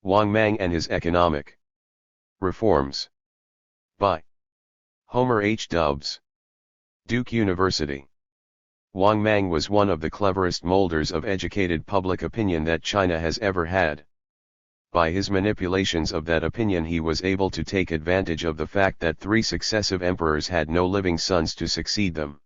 Wang Mang and his economic reforms. By Homer H. Dubs. Duke University. Wang Mang was one of the cleverest molders of educated public opinion that China has ever had. By his manipulations of that opinion he was able to take advantage of the fact that 3 successive emperors had no living sons to succeed them.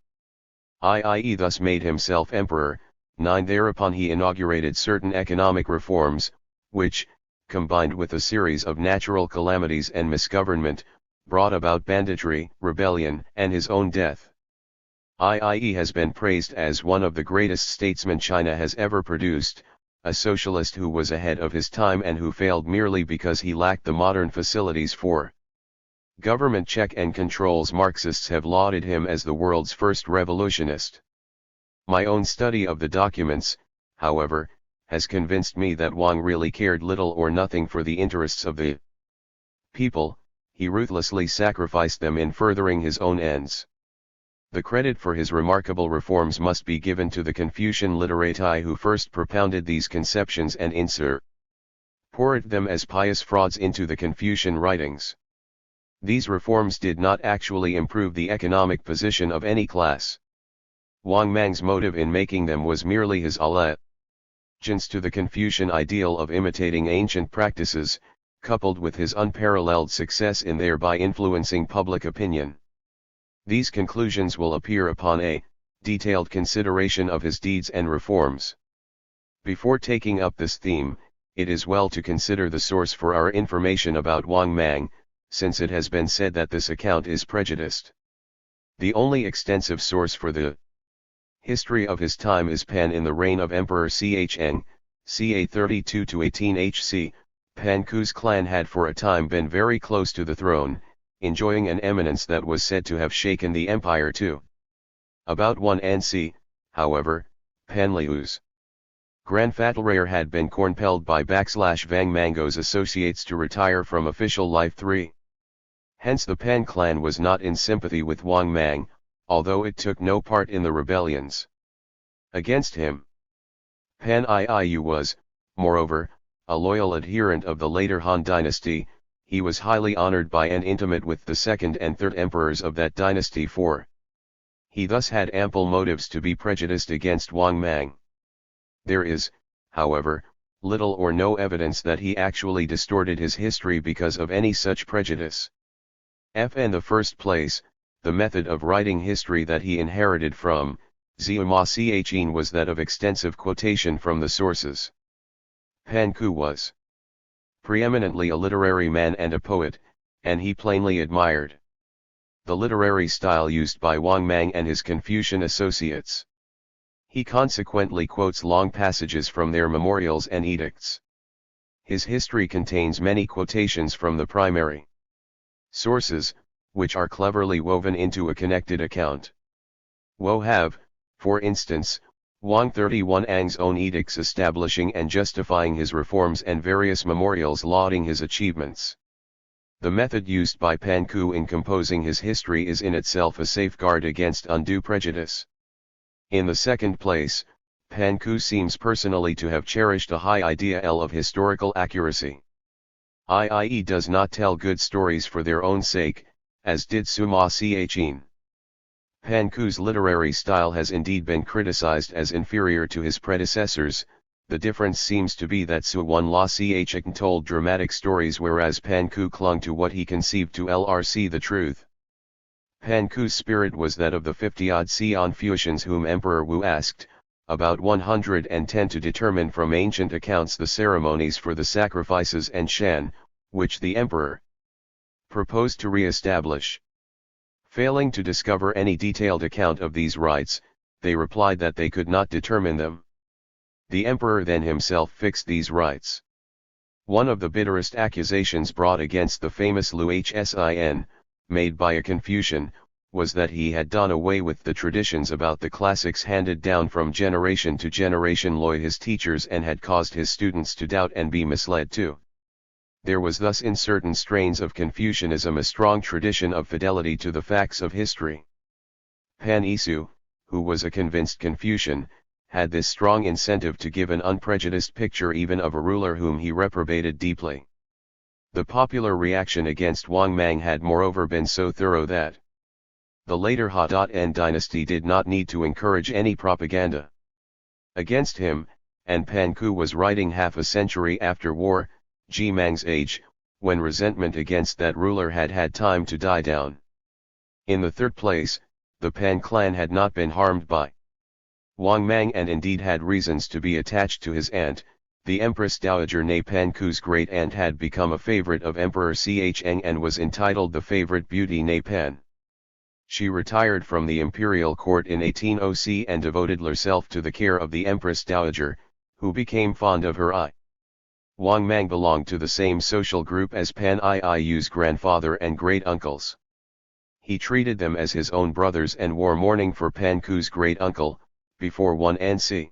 I.e. thus made himself emperor. 9. Thereupon he inaugurated certain economic reforms, which, combined with a series of natural calamities and misgovernment, brought about banditry, rebellion, and his own death. I.e. has been praised as one of the greatest statesmen China has ever produced, a socialist who was ahead of his time and who failed merely because he lacked the modern facilities for government check and controls. Marxists have lauded him as the world's first revolutionist. My own study of the documents, however, has convinced me that Wang really cared little or nothing for the interests of the people. He ruthlessly sacrificed them in furthering his own ends. The credit for his remarkable reforms must be given to the Confucian literati who first propounded these conceptions and inserted them as pious frauds into the Confucian writings. These reforms did not actually improve the economic position of any class. Wang Mang's motive in making them was merely his allegiance to the Confucian ideal of imitating ancient practices, coupled with his unparalleled success in thereby influencing public opinion. These conclusions will appear upon a detailed consideration of his deeds and reforms. Before taking up this theme, it is well to consider the source for our information about Wang Mang, since it has been said that this account is prejudiced. The only extensive source for the history of his time is Pan in the reign of Emperor Cheng, ca 32-18 HC. Pan Ku's clan had for a time been very close to the throne, enjoying an eminence that was said to have shaken the empire to about 1 NC. However, Pan Liu's grandfather had been compelled by Wang Mango's associates to retire from official life 3. Hence the Pan clan was not in sympathy with Wang Mang, although it took no part in the rebellions against him. Pan Iu was, moreover, a loyal adherent of the later Han dynasty. He was highly honored by and intimate with the second and third emperors of that dynasty, for he thus had ample motives to be prejudiced against Wang Mang. There is, however, little or no evidence that he actually distorted his history because of any such prejudice. In the first place, the method of writing history that he inherited from Zhima Cheng was that of extensive quotation from the sources. Pan Ku was preeminently a literary man and a poet, and he plainly admired the literary style used by Wang Mang and his Confucian associates. He consequently quotes long passages from their memorials and edicts. His history contains many quotations from the primary sources, which are cleverly woven into a connected account. Wo have, for instance, Wang 31 Ang's own edicts establishing and justifying his reforms and various memorials lauding his achievements. The method used by Pan Ku in composing his history is in itself a safeguard against undue prejudice. In the second place, Pan Ku seems personally to have cherished a high ideal of historical accuracy. I.e. does not tell good stories for their own sake, as did Sima Cheng. Pan Ku's literary style has indeed been criticized as inferior to his predecessors. The difference seems to be that Suwan La Cheng told dramatic stories whereas Pan Ku clung to what he conceived to lrc the truth. Pan Ku's spirit was that of the 50-odd Confucians whom Emperor Wu asked, about 110 to determine from ancient accounts the ceremonies for the sacrifices and shan, which the emperor proposed to re-establish. Failing to discover any detailed account of these rites, they replied that they could not determine them. The emperor then himself fixed these rites. One of the bitterest accusations brought against the famous Liu Hsin, made by a Confucian, was that he had done away with the traditions about the classics handed down from generation to generation by his teachers and had caused his students to doubt and be misled too. There was thus in certain strains of Confucianism a strong tradition of fidelity to the facts of history. Pan Isu, who was a convinced Confucian, had this strong incentive to give an unprejudiced picture even of a ruler whom he reprobated deeply. The popular reaction against Wang Mang had moreover been so thorough that the later Han dynasty did not need to encourage any propaganda against him, and Pan Ku was writing half a century after war, G. Mang's age, when resentment against that ruler had had time to die down. In the third place, the Pan clan had not been harmed by Wang Mang and indeed had reasons to be attached to his aunt. The Empress Dowager Ne Pan Ku's great-aunt had become a favorite of Emperor Cheng and was entitled the favorite beauty Ne Pan. She retired from the imperial court in 1800 and devoted herself to the care of the Empress Dowager, who became fond of her. Wang Mang belonged to the same social group as Pan Iu's grandfather and great-uncles. He treated them as his own brothers and wore mourning for Pan Ku's great-uncle, before 1 and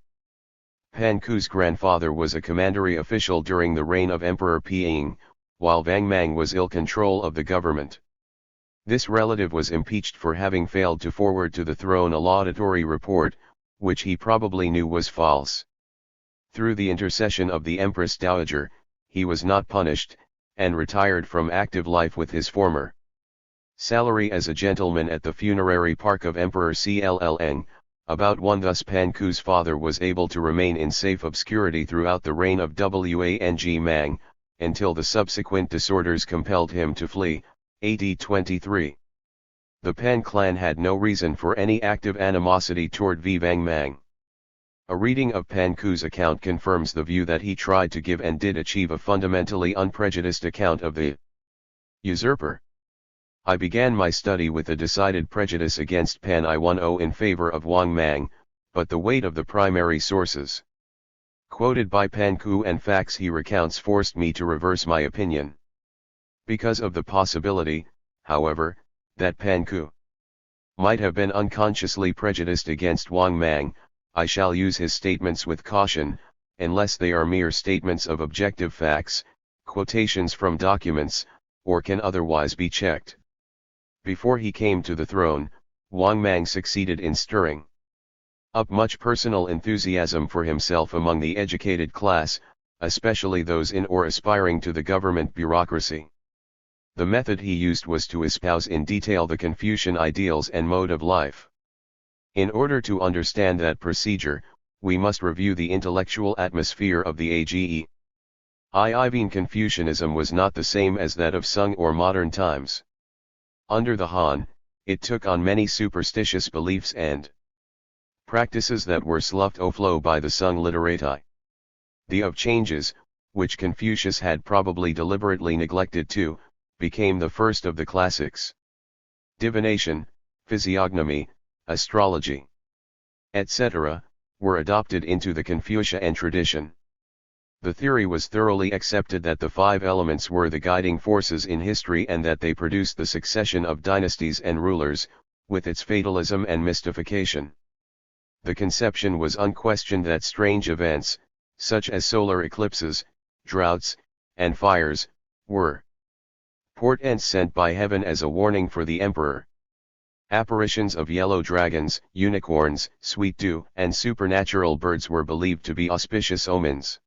Pan Ku's grandfather was a commandery official during the reign of Emperor Piang, while Wang Mang was ill control of the government. This relative was impeached for having failed to forward to the throne a laudatory report, which he probably knew was false. Through the intercession of the Empress Dowager, he was not punished, and retired from active life with his former salary as a gentleman at the funerary park of Emperor Cllng. About one. Thus Pan Ku's father was able to remain in safe obscurity throughout the reign of Wang Mang, until the subsequent disorders compelled him to flee, AD 23. The Pan clan had no reason for any active animosity toward Wang Mang. A reading of Pan Ku's account confirms the view that he tried to give and did achieve a fundamentally unprejudiced account of the usurper. I began my study with a decided prejudice against Pan I10 in favor of Wang Mang, but the weight of the primary sources quoted by Pan Ku and facts he recounts forced me to reverse my opinion. Because of the possibility, however, that Pan Ku might have been unconsciously prejudiced against Wang Mang, I shall use his statements with caution, unless they are mere statements of objective facts, quotations from documents, or can otherwise be checked. Before he came to the throne, Wang Mang succeeded in stirring up much personal enthusiasm for himself among the educated class, especially those in or aspiring to the government bureaucracy. The method he used was to espouse in detail the Confucian ideals and mode of life. In order to understand that procedure, we must review the intellectual atmosphere of the age. Even Confucianism was not the same as that of Sung or modern times. Under the Han, it took on many superstitious beliefs and practices that were sloughed flow by the Sung literati. The of changes, which Confucius had probably deliberately neglected to, became the first of the classics. Divination, physiognomy, astrology, etc., were adopted into the Confucian tradition. The theory was thoroughly accepted that the 5 elements were the guiding forces in history and that they produced the succession of dynasties and rulers, with its fatalism and mystification. The conception was unquestioned that strange events, such as solar eclipses, droughts, and fires, were portents sent by heaven as a warning for the emperor. Apparitions of yellow dragons, unicorns, sweet dew, and supernatural birds were believed to be auspicious omens.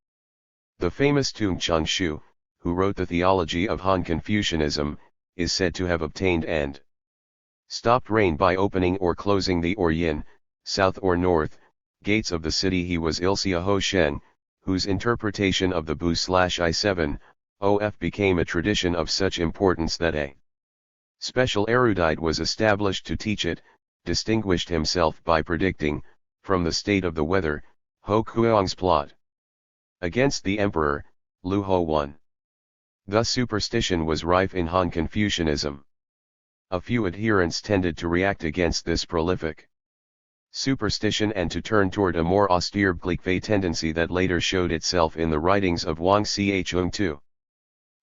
The famous Tung Chung Shu, who wrote the theology of Han Confucianism, is said to have obtained and stopped rain by opening or closing the or yin, south or north, gates of the city. He was Ilsia Ho Shen, whose interpretation of the Bu/I7, OF became a tradition of such importance that a special erudite was established to teach it, distinguished himself by predicting, from the state of the weather, Ho Kuang's plot against the emperor, Lu Ho Wan. Thus superstition was rife in Han Confucianism. A few adherents tended to react against this prolific superstition and to turn toward a more austere Glikfei tendency that later showed itself in the writings of Wang Cheng too.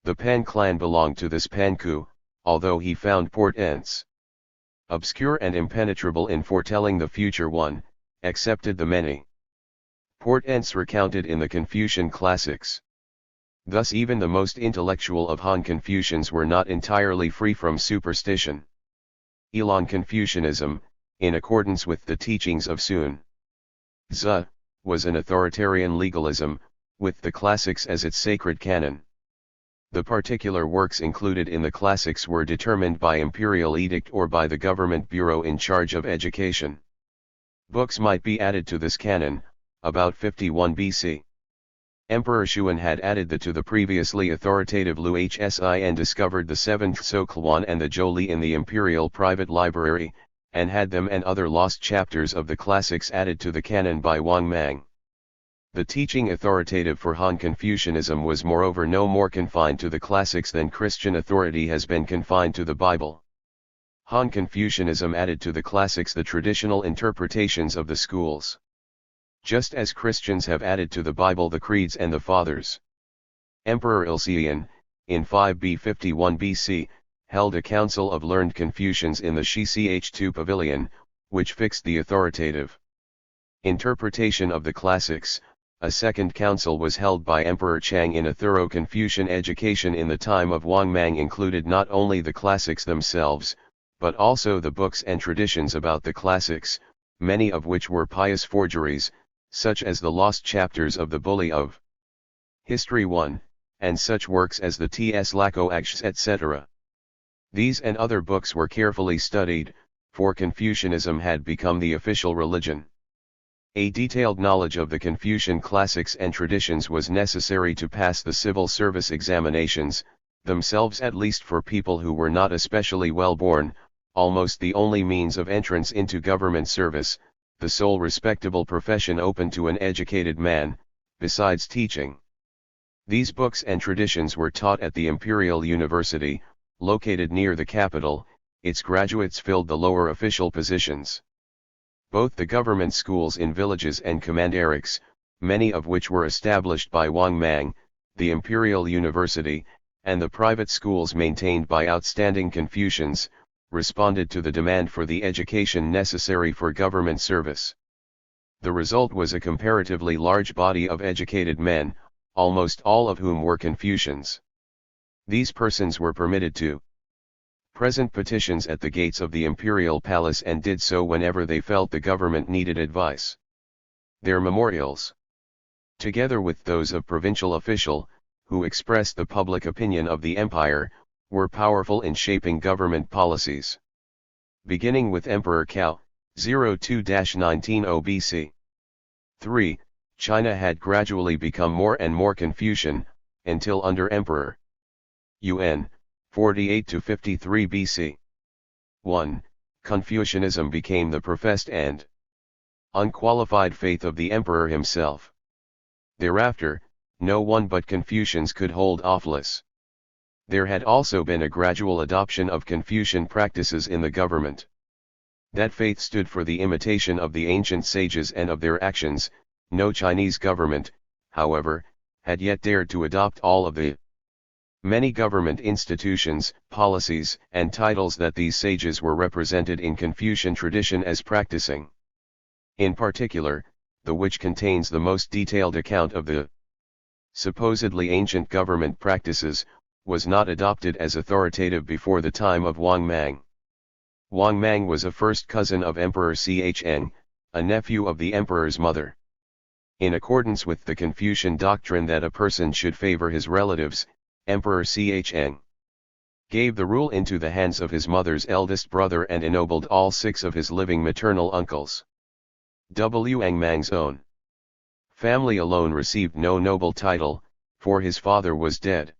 The Pan clan belonged to this Pan Ku, although he found portents obscure and impenetrable in foretelling the future one, accepted the many portents recounted in the Confucian classics. Thus even the most intellectual of Han Confucians were not entirely free from superstition. Elon Confucianism, in accordance with the teachings of Sun Tzu, was an authoritarian legalism, with the classics as its sacred canon. The particular works included in the classics were determined by imperial edict or by the government bureau in charge of education. Books might be added to this canon, about 51 BC. Emperor Xuan had added to the previously authoritative Lu Hsi and discovered the 7th Soklwan and the Zhou in the imperial private library, and had them and other lost chapters of the classics added to the canon by Wang Mang. The teaching authoritative for Han Confucianism was moreover no more confined to the classics than Christian authority has been confined to the Bible. Han Confucianism added to the classics the traditional interpretations of the schools, just as Christians have added to the Bible the creeds and the fathers. Emperor Ilsean, in 5b51 BC, held a council of learned Confucians in the Shi-Ch2 pavilion, which fixed the authoritative interpretation of the classics. A second council was held by Emperor Chang in a thorough Confucian education in the time of Wang Mang included not only the classics themselves, but also the books and traditions about the classics, many of which were pious forgeries, such as the lost chapters of the Bully of History 1, and such works as the T.S. Laco Acts etc. These and other books were carefully studied, for Confucianism had become the official religion. A detailed knowledge of the Confucian classics and traditions was necessary to pass the civil service examinations, themselves at least for people who were not especially well born, almost the only means of entrance into government service, the sole respectable profession open to an educated man, besides teaching. These books and traditions were taught at the Imperial University, located near the capital. Its graduates filled the lower official positions. Both the government schools in villages and commanderaks, many of which were established by Wang Mang, the Imperial University, and the private schools maintained by outstanding Confucians, responded to the demand for the education necessary for government service. The result was a comparatively large body of educated men, almost all of whom were Confucians. These persons were permitted to present petitions at the gates of the imperial palace and did so whenever they felt the government needed advice. Their memorials, together with those of provincial official, who expressed the public opinion of the empire, were powerful in shaping government policies. Beginning with Emperor Cao, 02-190 BC. 3. China had gradually become more and more Confucian, until under Emperor Yuan, 48-53 BC. 1. Confucianism became the professed and unqualified faith of the emperor himself. Thereafter, no one but Confucians could hold office. There had also been a gradual adoption of Confucian practices in the government. That faith stood for the imitation of the ancient sages and of their actions. No Chinese government, however, had yet dared to adopt all of the many government institutions, policies, and titles that these sages were represented in Confucian tradition as practicing. In particular, the which contains the most detailed account of the supposedly ancient government practices, was not adopted as authoritative before the time of Wang Mang. Wang Mang was a first cousin of Emperor Cheng, a nephew of the emperor's mother. In accordance with the Confucian doctrine that a person should favor his relatives, Emperor Cheng gave the rule into the hands of his mother's eldest brother and ennobled all 6 of his living maternal uncles. Wang Mang's own family alone received no noble title, for his father was dead.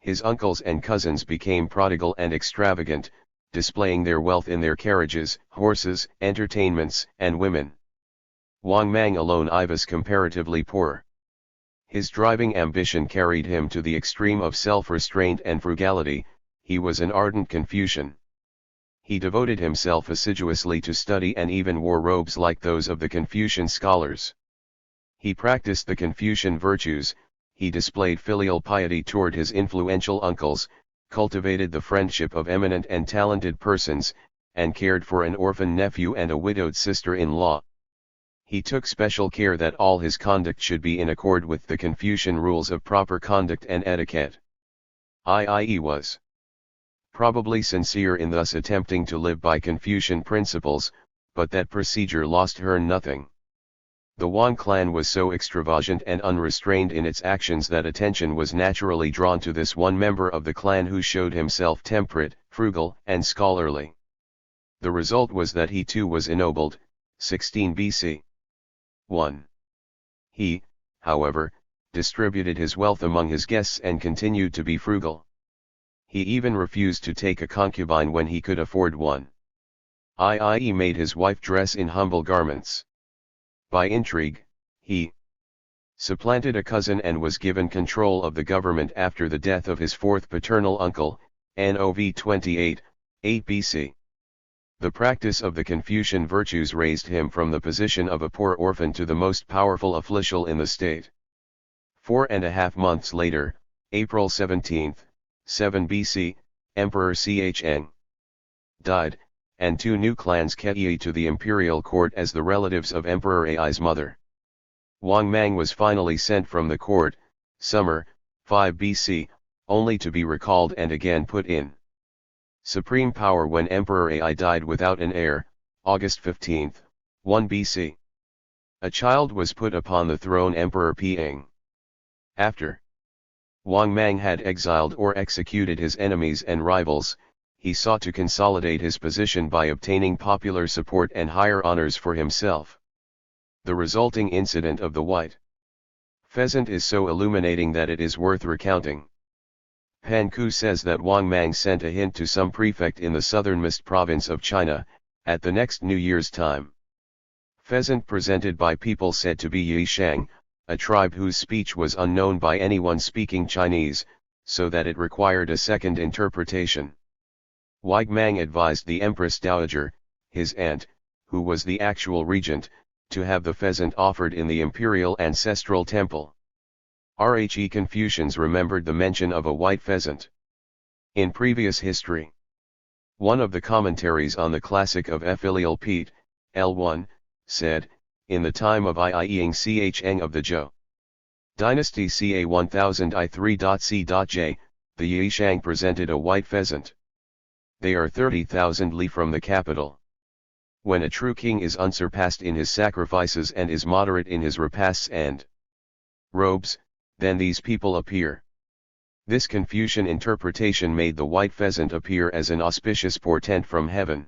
His uncles and cousins became prodigal and extravagant, displaying their wealth in their carriages, horses, entertainments, and women. Wang Mang alone was comparatively poor. His driving ambition carried him to the extreme of self-restraint and frugality. He was an ardent Confucian. He devoted himself assiduously to study and even wore robes like those of the Confucian scholars. He practiced the Confucian virtues, he displayed filial piety toward his influential uncles, cultivated the friendship of eminent and talented persons, and cared for an orphan nephew and a widowed sister-in-law. He took special care that all his conduct should be in accord with the Confucian rules of proper conduct and etiquette. He was probably sincere in thus attempting to live by Confucian principles, but that procedure lost her nothing. The Wang clan was so extravagant and unrestrained in its actions that attention was naturally drawn to this one member of the clan who showed himself temperate, frugal, and scholarly. The result was that he too was ennobled, 16 BC. 1. He, however, distributed his wealth among his guests and continued to be frugal. He even refused to take a concubine when he could afford one. I.e. made his wife dress in humble garments. By intrigue, he supplanted a cousin and was given control of the government after the death of his fourth paternal uncle, Nov 28, 8 BC. The practice of the Confucian virtues raised him from the position of a poor orphan to the most powerful official in the state. 4.5 months later, April 17, 7 BC, Emperor Cheng died, and two new clans came to the imperial court as the relatives of Emperor Ai's mother. Wang Mang was finally sent from the court, summer, 5 BC, only to be recalled and again put in supreme power when Emperor Ai died without an heir, August 15, 1 BC. A child was put upon the throne, Emperor Piang. After Wang Mang had exiled or executed his enemies and rivals, he sought to consolidate his position by obtaining popular support and higher honors for himself. The resulting incident of the white pheasant is so illuminating that it is worth recounting. Pan Ku says that Wang Mang sent a hint to some prefect in the southernmost province of China, at the next New Year's time. Pheasant presented by people said to be Yishang, a tribe whose speech was unknown by anyone speaking Chinese, so that it required a second interpretation. Wang Mang advised the Empress Dowager, his aunt, who was the actual regent, to have the pheasant offered in the imperial ancestral temple. Rhe Confucians remembered the mention of a white pheasant in previous history. One of the commentaries on the classic of Filial Pete, L1, said, in the time of Ying Cheng of the Zhou dynasty ca 1000 I3.c.j, the Yishang presented a white pheasant. They are 30,000 li from the capital. When a true king is unsurpassed in his sacrifices and is moderate in his repasts and robes, then these people appear. This Confucian interpretation made the white pheasant appear as an auspicious portent from heaven.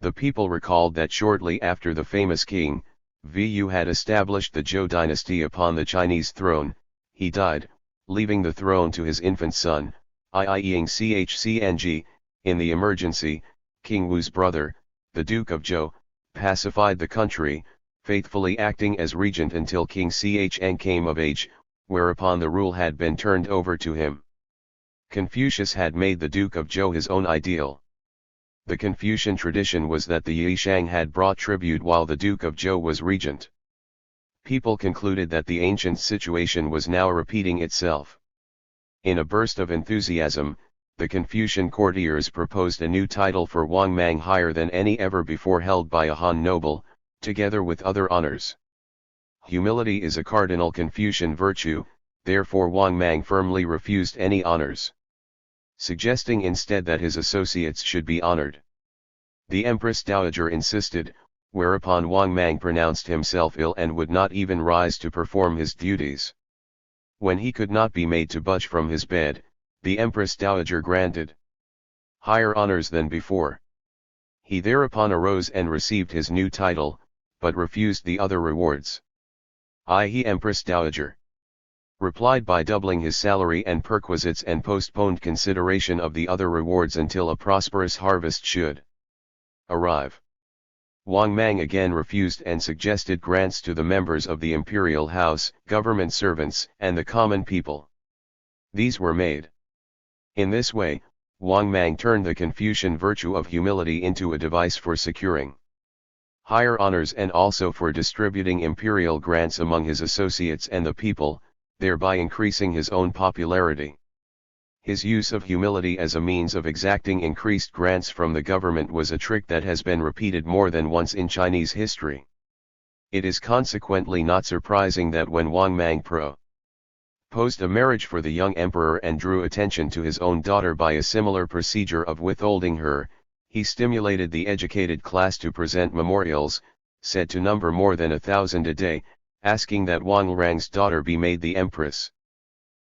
The people recalled that shortly after the famous king, Vu had established the Zhou dynasty upon the Chinese throne, he died, leaving the throne to his infant son, Ying Chng. In the emergency, King Wu's brother, the Duke of Zhou, pacified the country, faithfully acting as regent until King Chng came of age, whereupon the rule had been turned over to him. Confucius had made the Duke of Zhou his own ideal. The Confucian tradition was that the Yishang had brought tribute while the Duke of Zhou was regent. People concluded that the ancient situation was now repeating itself. In a burst of enthusiasm, the Confucian courtiers proposed a new title for Wang Mang higher than any ever before held by a Han noble, together with other honors. Humility is a cardinal Confucian virtue, therefore Wang Mang firmly refused any honors, suggesting instead that his associates should be honored. The Empress Dowager insisted, whereupon Wang Mang pronounced himself ill and would not even rise to perform his duties. When he could not be made to budge from his bed, the Empress Dowager granted higher honors than before. He thereupon arose and received his new title, but refused the other rewards. I.e. Empress Dowager replied by doubling his salary and perquisites and postponed consideration of the other rewards until a prosperous harvest should arrive. Wang Mang again refused and suggested grants to the members of the imperial house, government servants, and the common people. These were made. In this way, Wang Mang turned the Confucian virtue of humility into a device for securing higher honors and also for distributing imperial grants among his associates and the people, thereby increasing his own popularity. His use of humility as a means of exacting increased grants from the government was a trick that has been repeated more than once in Chinese history. It is consequently not surprising that when Wang Mang proposed a marriage for the young emperor and drew attention to his own daughter by a similar procedure of withholding her, he stimulated the educated class to present memorials, said to number more than 1,000 a day, asking that Wang Rang's daughter be made the empress.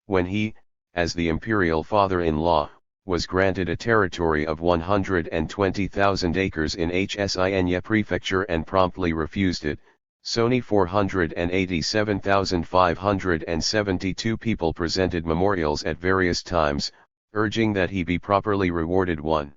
When he, as the imperial father-in-law, was granted a territory of 120,000 acres in Hsinya prefecture and promptly refused it, Sony 487,572 people presented memorials at various times, urging that he be properly rewarded. 1.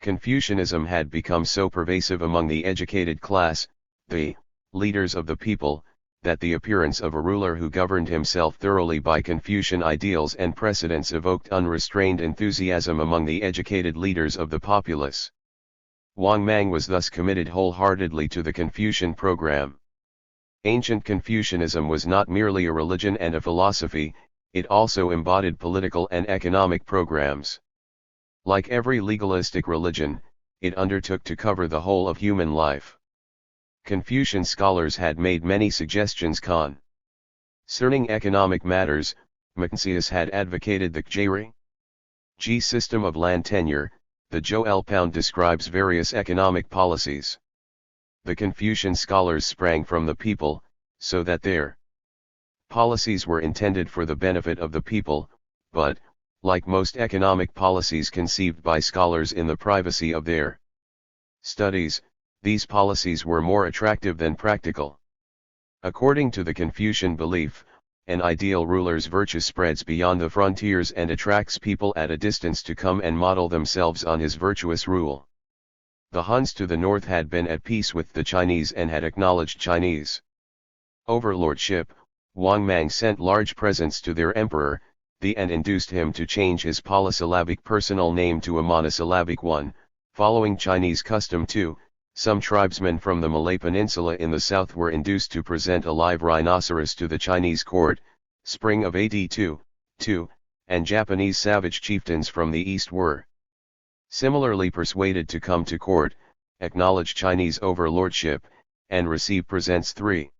Confucianism had become so pervasive among the educated class, the leaders of the people, that the appearance of a ruler who governed himself thoroughly by Confucian ideals and precedents evoked unrestrained enthusiasm among the educated leaders of the populace. Wang Mang was thus committed wholeheartedly to the Confucian program. Ancient Confucianism was not merely a religion and a philosophy, it also embodied political and economic programs. Like every legalistic religion, it undertook to cover the whole of human life. Confucian scholars had made many suggestions concerning economic matters. Confucius had advocated the G system of land tenure. The Joel Pound describes various economic policies. The Confucian scholars sprang from the people, so that their policies were intended for the benefit of the people, but, like most economic policies conceived by scholars in the privacy of their studies, these policies were more attractive than practical. According to the Confucian belief, an ideal ruler's virtue spreads beyond the frontiers and attracts people at a distance to come and model themselves on his virtuous rule. The Huns to the north had been at peace with the Chinese and had acknowledged Chinese overlordship. Wang Mang sent large presents to their emperor, and induced him to change his polysyllabic personal name to a monosyllabic one, following Chinese custom too. Some tribesmen from the Malay Peninsula in the south were induced to present a live rhinoceros to the Chinese court, spring of AD 2, and Japanese savage chieftains from the east were similarly persuaded to come to court, acknowledge Chinese overlordship, and receive presents. 3.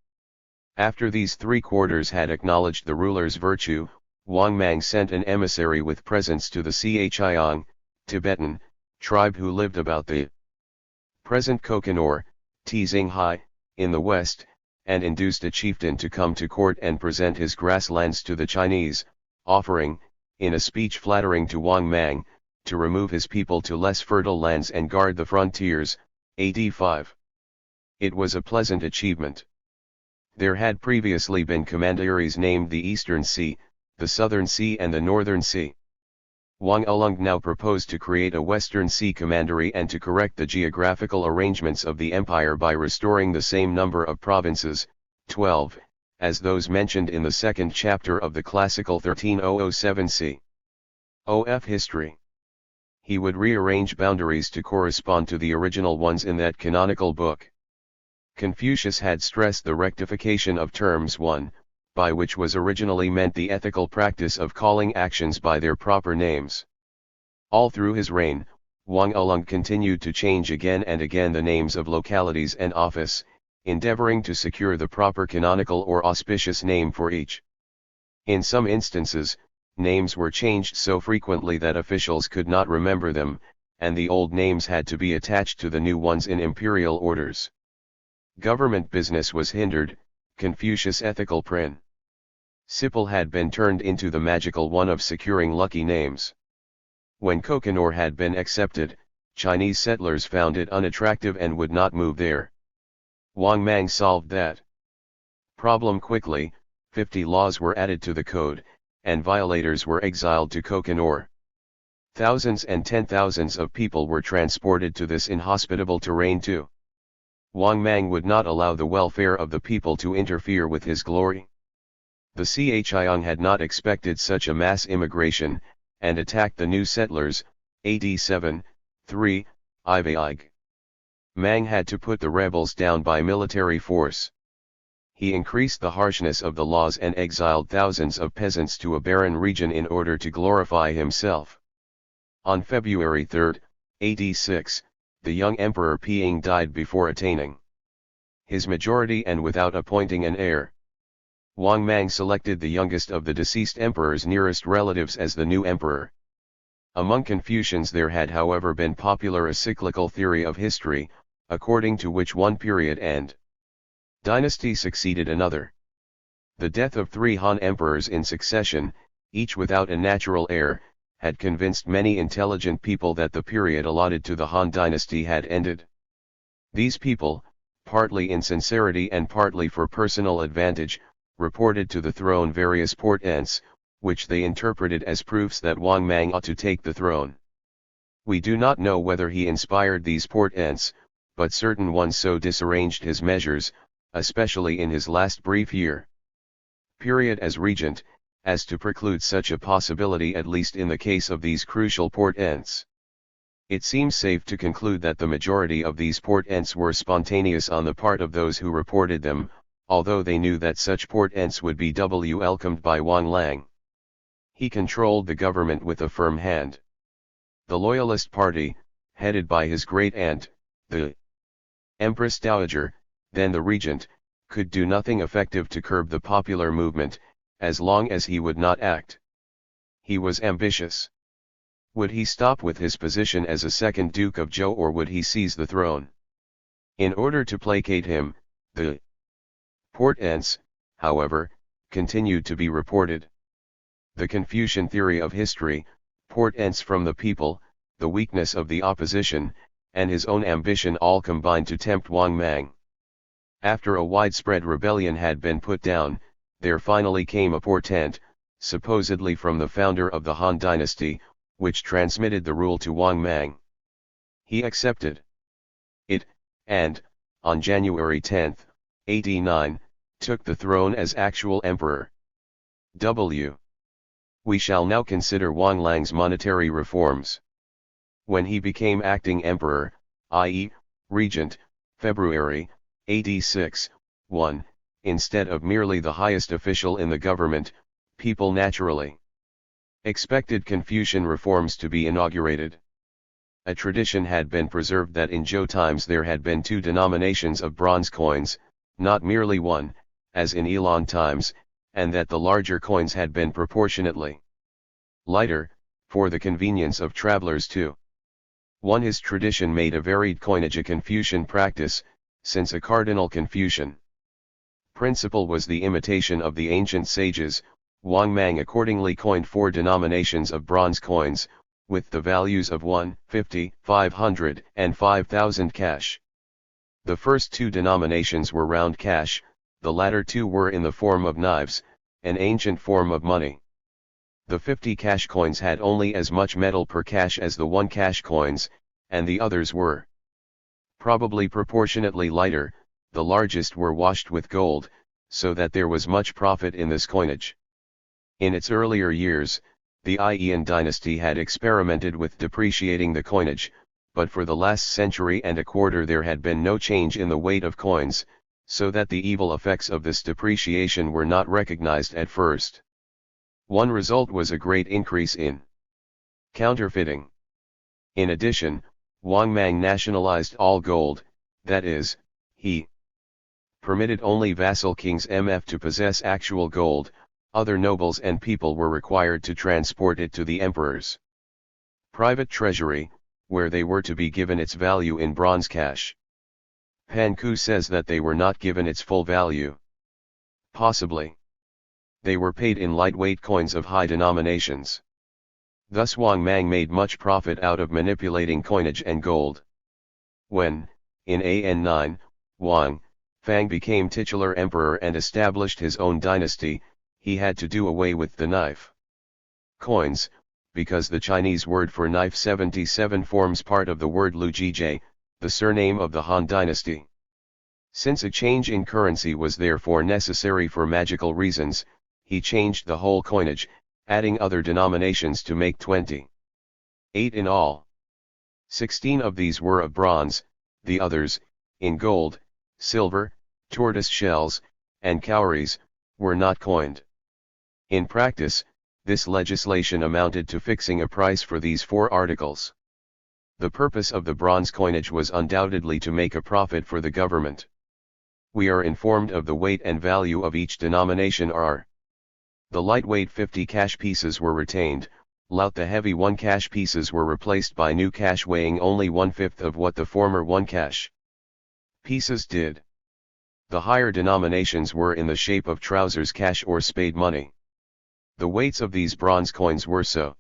After these three quarters had acknowledged the ruler's virtue, Wang Mang sent an emissary with presents to the Chiang, Tibetan, tribe who lived about the present Kokonor, Tsinghai, in the west, and induced a chieftain to come to court and present his grasslands to the Chinese, offering, in a speech flattering to Wang Mang, to remove his people to less fertile lands and guard the frontiers. AD 5. It was a pleasant achievement. There had previously been commanderies named the Eastern Sea, the Southern Sea and the Northern Sea. Wang Ulung now proposed to create a Western Sea Commandery and to correct the geographical arrangements of the empire by restoring the same number of provinces, 12, as those mentioned in the second chapter of the classical 13007 c. OF History. He would rearrange boundaries to correspond to the original ones in that canonical book. Confucius had stressed the rectification of terms 1, by which was originally meant the ethical practice of calling actions by their proper names. All through his reign, Wang Ulung continued to change again and again the names of localities and office, endeavoring to secure the proper canonical or auspicious name for each. In some instances, names were changed so frequently that officials could not remember them, and the old names had to be attached to the new ones in imperial orders. Government business was hindered. Confucius' ethical principle had been turned into the magical one of securing lucky names. When Kokonor had been accepted, Chinese settlers found it unattractive and would not move there. Wang Mang solved that problem quickly. 50 laws were added to the code, and violators were exiled to Kokonor. Thousands and 10,000s of people were transported to this inhospitable terrain too. Wang Mang would not allow the welfare of the people to interfere with his glory. The Chiang had not expected such a mass immigration, and attacked the new settlers. AD 7, 3, Ivaig. Mang had to put the rebels down by military force. He increased the harshness of the laws and exiled thousands of peasants to a barren region in order to glorify himself. On February 3, AD 6, the young Emperor Piang died before attaining his majority and without appointing an heir. Wang Mang selected the youngest of the deceased emperor's nearest relatives as the new emperor. Among Confucians there had however been popular a cyclical theory of history, according to which one period and dynasty succeeded another. The death of 3 Han emperors in succession, each without a natural heir, had convinced many intelligent people that the period allotted to the Han dynasty had ended. These people, partly in sincerity and partly for personal advantage, reported to the throne various portents, which they interpreted as proofs that Wang Mang ought to take the throne. We do not know whether he inspired these portents, but certain ones so disarranged his measures, especially in his last brief year period as regent, as to preclude such a possibility at least in the case of these crucial portents. It seems safe to conclude that the majority of these portents were spontaneous on the part of those who reported them, although they knew that such portents would be welcomed by Wang Lang. He controlled the government with a firm hand. The Loyalist party, headed by his great-aunt, the Empress Dowager, then the regent, could do nothing effective to curb the popular movement, as long as he would not act. He was ambitious. Would he stop with his position as a second Duke of Zhou, or would he seize the throne? In order to placate him, the portents, however, continued to be reported. The Confucian theory of history, portents from the people, the weakness of the opposition, and his own ambition all combined to tempt Wang Mang. After a widespread rebellion had been put down, there finally came a portent, supposedly from the founder of the Han dynasty, which transmitted the rule to Wang Mang. He accepted it, and, on January 10, AD 9, took the throne as actual emperor. We shall now consider Wang Lang's monetary reforms. When he became acting emperor, i.e., regent, February, AD 6, 1, instead of merely the highest official in the government, people naturally expected Confucian reforms to be inaugurated. A tradition had been preserved that in Zhou times there had been 2 denominations of bronze coins, not merely one, as in Elan times, and that the larger coins had been proportionately lighter, for the convenience of travelers too. His tradition made a varied coinage a Confucian practice, since a cardinal Confucian principle was the imitation of the ancient sages. Wang Mang accordingly coined 4 denominations of bronze coins, with the values of 1, 50, 500, and 5,000 cash. The first 2 denominations were round cash, the latter 2 were in the form of knives, an ancient form of money. The 50 cash coins had only as much metal per cash as the 1 cash coins, and the others were probably proportionately lighter. The largest were washed with gold, so that there was much profit in this coinage. In its earlier years, the Yuan dynasty had experimented with depreciating the coinage, but for the last century and a quarter there had been no change in the weight of coins, so that the evil effects of this depreciation were not recognized at first. One result was a great increase in counterfeiting. In addition, Wang Mang nationalized all gold, that is, he permitted only vassal kings to possess actual gold. Other nobles and people were required to transport it to the emperor's private treasury, where they were to be given its value in bronze cash. Pan Ku says that they were not given its full value. Possibly they were paid in lightweight coins of high denominations. Thus Wang Mang made much profit out of manipulating coinage and gold. When, in AN 9, Wang Fang became titular emperor and established his own dynasty, he had to do away with the knife coins, because the Chinese word for knife 77 forms part of the word Lu Jie, the surname of the Han dynasty. Since a change in currency was therefore necessary for magical reasons, he changed the whole coinage, adding other denominations to make 28 in all. 16 of these were of bronze, the others, in gold, silver, tortoise shells, and cowries, were not coined. In practice, this legislation amounted to fixing a price for these 4 articles. The purpose of the bronze coinage was undoubtedly to make a profit for the government. We are informed of the weight and value of each denomination are. The lightweight 50 cash pieces were retained, while the heavy 1 cash pieces were replaced by new cash weighing only 1/5 of what the former 1 cash Pieces did. The higher denominations were in the shape of trousers cash or spade money. The weights of these bronze coins were so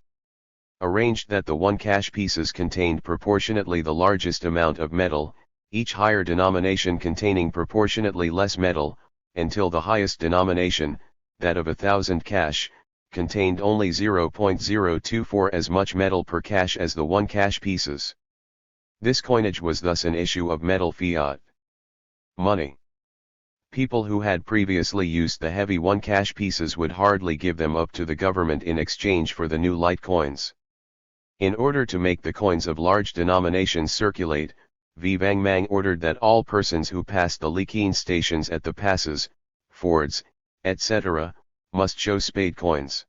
arranged that the 1 cash pieces contained proportionately the largest amount of metal, each higher denomination containing proportionately less metal, until the highest denomination, that of 1,000 cash, contained only 0.024 as much metal per cash as the 1 cash pieces. This coinage was thus an issue of metal fiat money. People who had previously used the heavy 1 cash pieces would hardly give them up to the government in exchange for the new light coins. In order to make the coins of large denominations circulate, Wang Mang ordered that all persons who passed the leaking stations at the passes, fords, etc., must show spade coins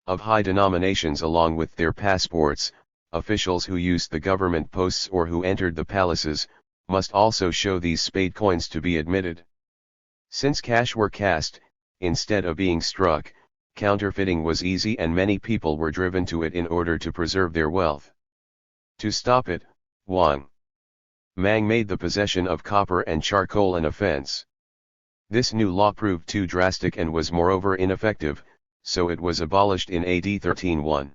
of high denominations along with their passports. Officials who used the government posts or who entered the palaces, must also show these spade coins to be admitted. Since cash were cast, instead of being struck, counterfeiting was easy and many people were driven to it in order to preserve their wealth. To stop it, Wang Mang made the possession of copper and charcoal an offense. This new law proved too drastic and was moreover ineffective, so it was abolished in AD 1301.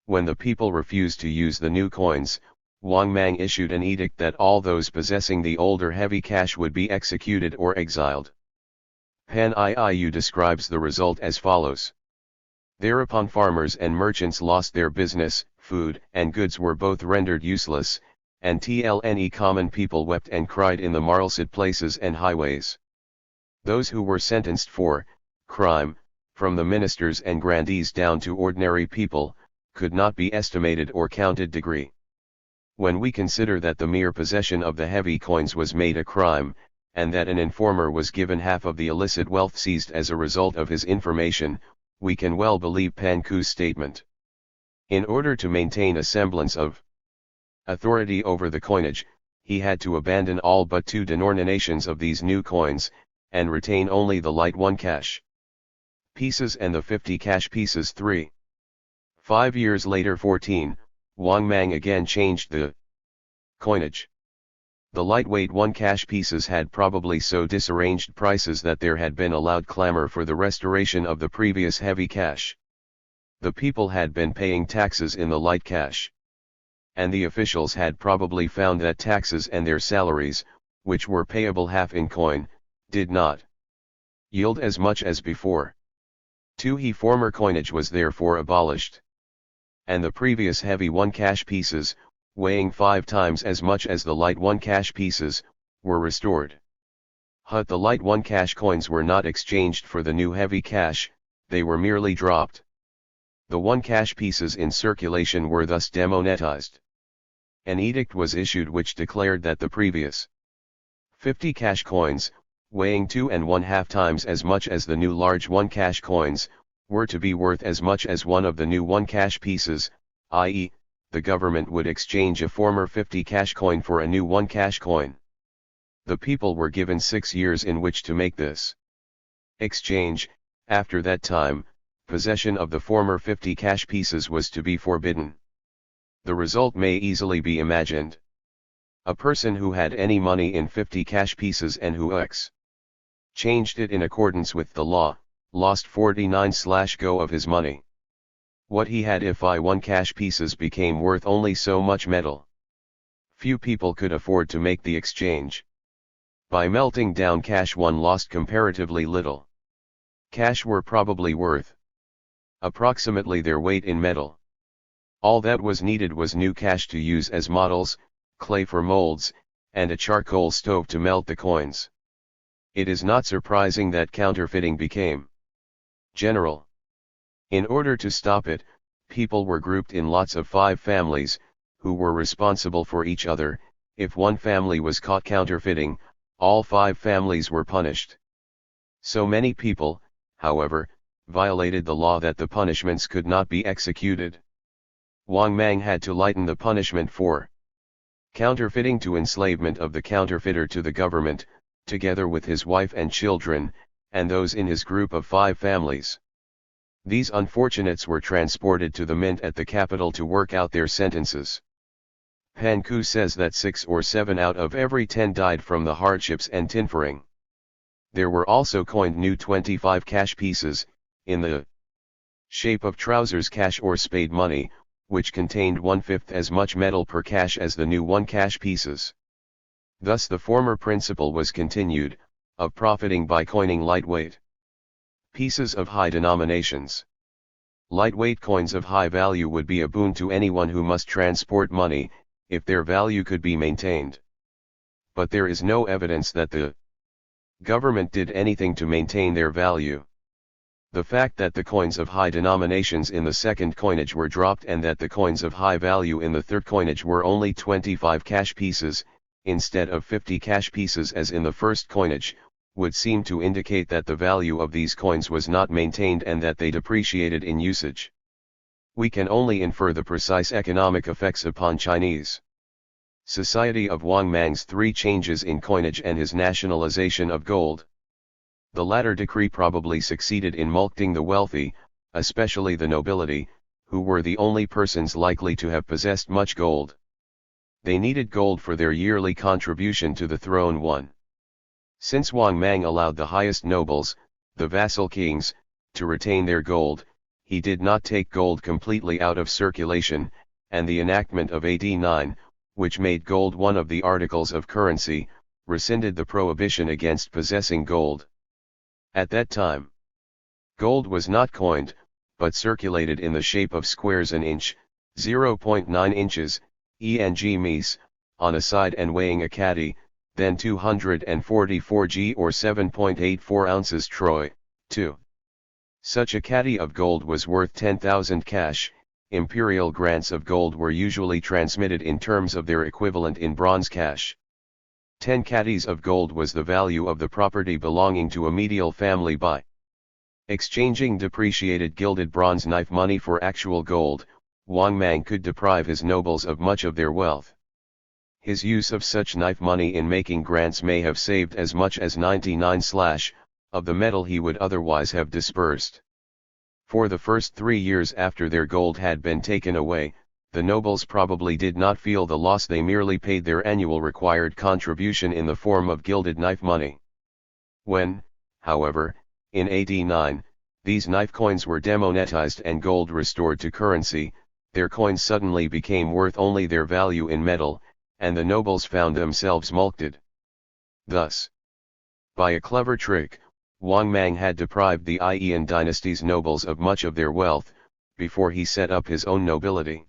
When the people refused to use the new coins, Wang Mang issued an edict that all those possessing the older heavy cash would be executed or exiled. Pan Iu describes the result as follows. Thereupon farmers and merchants lost their business, food and goods were both rendered useless, and tlne common people wept and cried in the market places and highways. Those who were sentenced for crime, from the ministers and grandees down to ordinary people, could not be estimated or counted degree. When we consider that the mere possession of the heavy coins was made a crime, and that an informer was given half of the illicit wealth seized as a result of his information, we can well believe Pan Ku's statement. In order to maintain a semblance of authority over the coinage, he had to abandon all but 2 denominations of these new coins, and retain only the light 1 cash pieces and the 50 cash pieces 3. 5 years later 14, Wang Mang again changed the coinage. The lightweight 1 cash pieces had probably so disarranged prices that there had been a loud clamor for the restoration of the previous heavy cash. The people had been paying taxes in the light cash. And the officials had probably found that taxes and their salaries, which were payable half in coin, did not yield as much as before. 2. The former coinage was therefore abolished. And the previous heavy 1 cash pieces, weighing 5 times as much as the light 1 cash pieces, were restored. The light 1 cash coins were not exchanged for the new heavy cash, they were merely dropped. The 1 cash pieces in circulation were thus demonetized. An edict was issued which declared that the previous 50 cash coins, weighing 2 1/2 times as much as the new large 1 cash coins, were to be worth as much as one of the new 1 cash pieces, i.e., the government would exchange a former 50 cash coin for a new 1 cash coin. The people were given 6 years in which to make this exchange. After that time, possession of the former 50 cash pieces was to be forbidden. The result may easily be imagined. A person who had any money in 50 cash pieces and who changed it in accordance with the law, lost 49/go of his money. What he had if 1 cash pieces became worth only so much metal. Few people could afford to make the exchange. By melting down cash one lost comparatively little. Cash were probably worth approximately their weight in metal. All that was needed was new cash to use as models, clay for molds, and a charcoal stove to melt the coins. It is not surprising that counterfeiting became general. In order to stop it, people were grouped in lots of 5 families, who were responsible for each other. If one family was caught counterfeiting, all 5 families were punished. So many people, however, violated the law that the punishments could not be executed. Wang Mang had to lighten the punishment for counterfeiting to enslavement of the counterfeiter to the government, together with his wife and children, and those in his group of 5 families. These unfortunates were transported to the mint at the capital to work out their sentences. Pan Ku says that 6 or 7 out of every 10 died from the hardships and tinfering. There were also coined new 25 cash pieces, in the shape of trousers cash or spade money, which contained 1/5 as much metal per cash as the new 1 cash pieces. Thus the former principle was continued, of profiting by coining lightweight pieces of high denominations. Lightweight coins of high value would be a boon to anyone who must transport money, if their value could be maintained. But there is no evidence that the government did anything to maintain their value. The fact that the coins of high denominations in the second coinage were dropped and that the coins of high value in the third coinage were only 25 cash pieces, instead of 50 cash pieces as in the first coinage, would seem to indicate that the value of these coins was not maintained and that they depreciated in usage. We can only infer the precise economic effects upon Chinese society of Wang Mang's 3 changes in coinage and his nationalization of gold. The latter decree probably succeeded in mulcting the wealthy, especially the nobility, who were the only persons likely to have possessed much gold. They needed gold for their yearly contribution to the throne. 1. Since Wang Mang allowed the highest nobles, the vassal kings, to retain their gold, he did not take gold completely out of circulation, and the enactment of AD 9, which made gold one of the articles of currency, rescinded the prohibition against possessing gold. At that time, gold was not coined, but circulated in the shape of squares an inch, 0.9 inches, ENG mies, on a side and weighing a catty, then 244 g or 7.84 ounces troy, 2. Such a catty of gold was worth 10,000 cash. Imperial grants of gold were usually transmitted in terms of their equivalent in bronze cash. 10 catties of gold was the value of the property belonging to a medial family. By exchanging depreciated gilded bronze knife money for actual gold, Wang Mang could deprive his nobles of much of their wealth. His use of such knife money in making grants may have saved as much as 99% of the metal he would otherwise have dispersed. For the first 3 years after their gold had been taken away, the nobles probably did not feel the loss. They merely paid their annual required contribution in the form of gilded knife money. When, however, in AD 9, these knife coins were demonetized and gold restored to currency, their coins suddenly became worth only their value in metal, and the nobles found themselves mulcted. Thus, by a clever trick, Wang Mang had deprived the Heian dynasty's nobles of much of their wealth, before he set up his own nobility.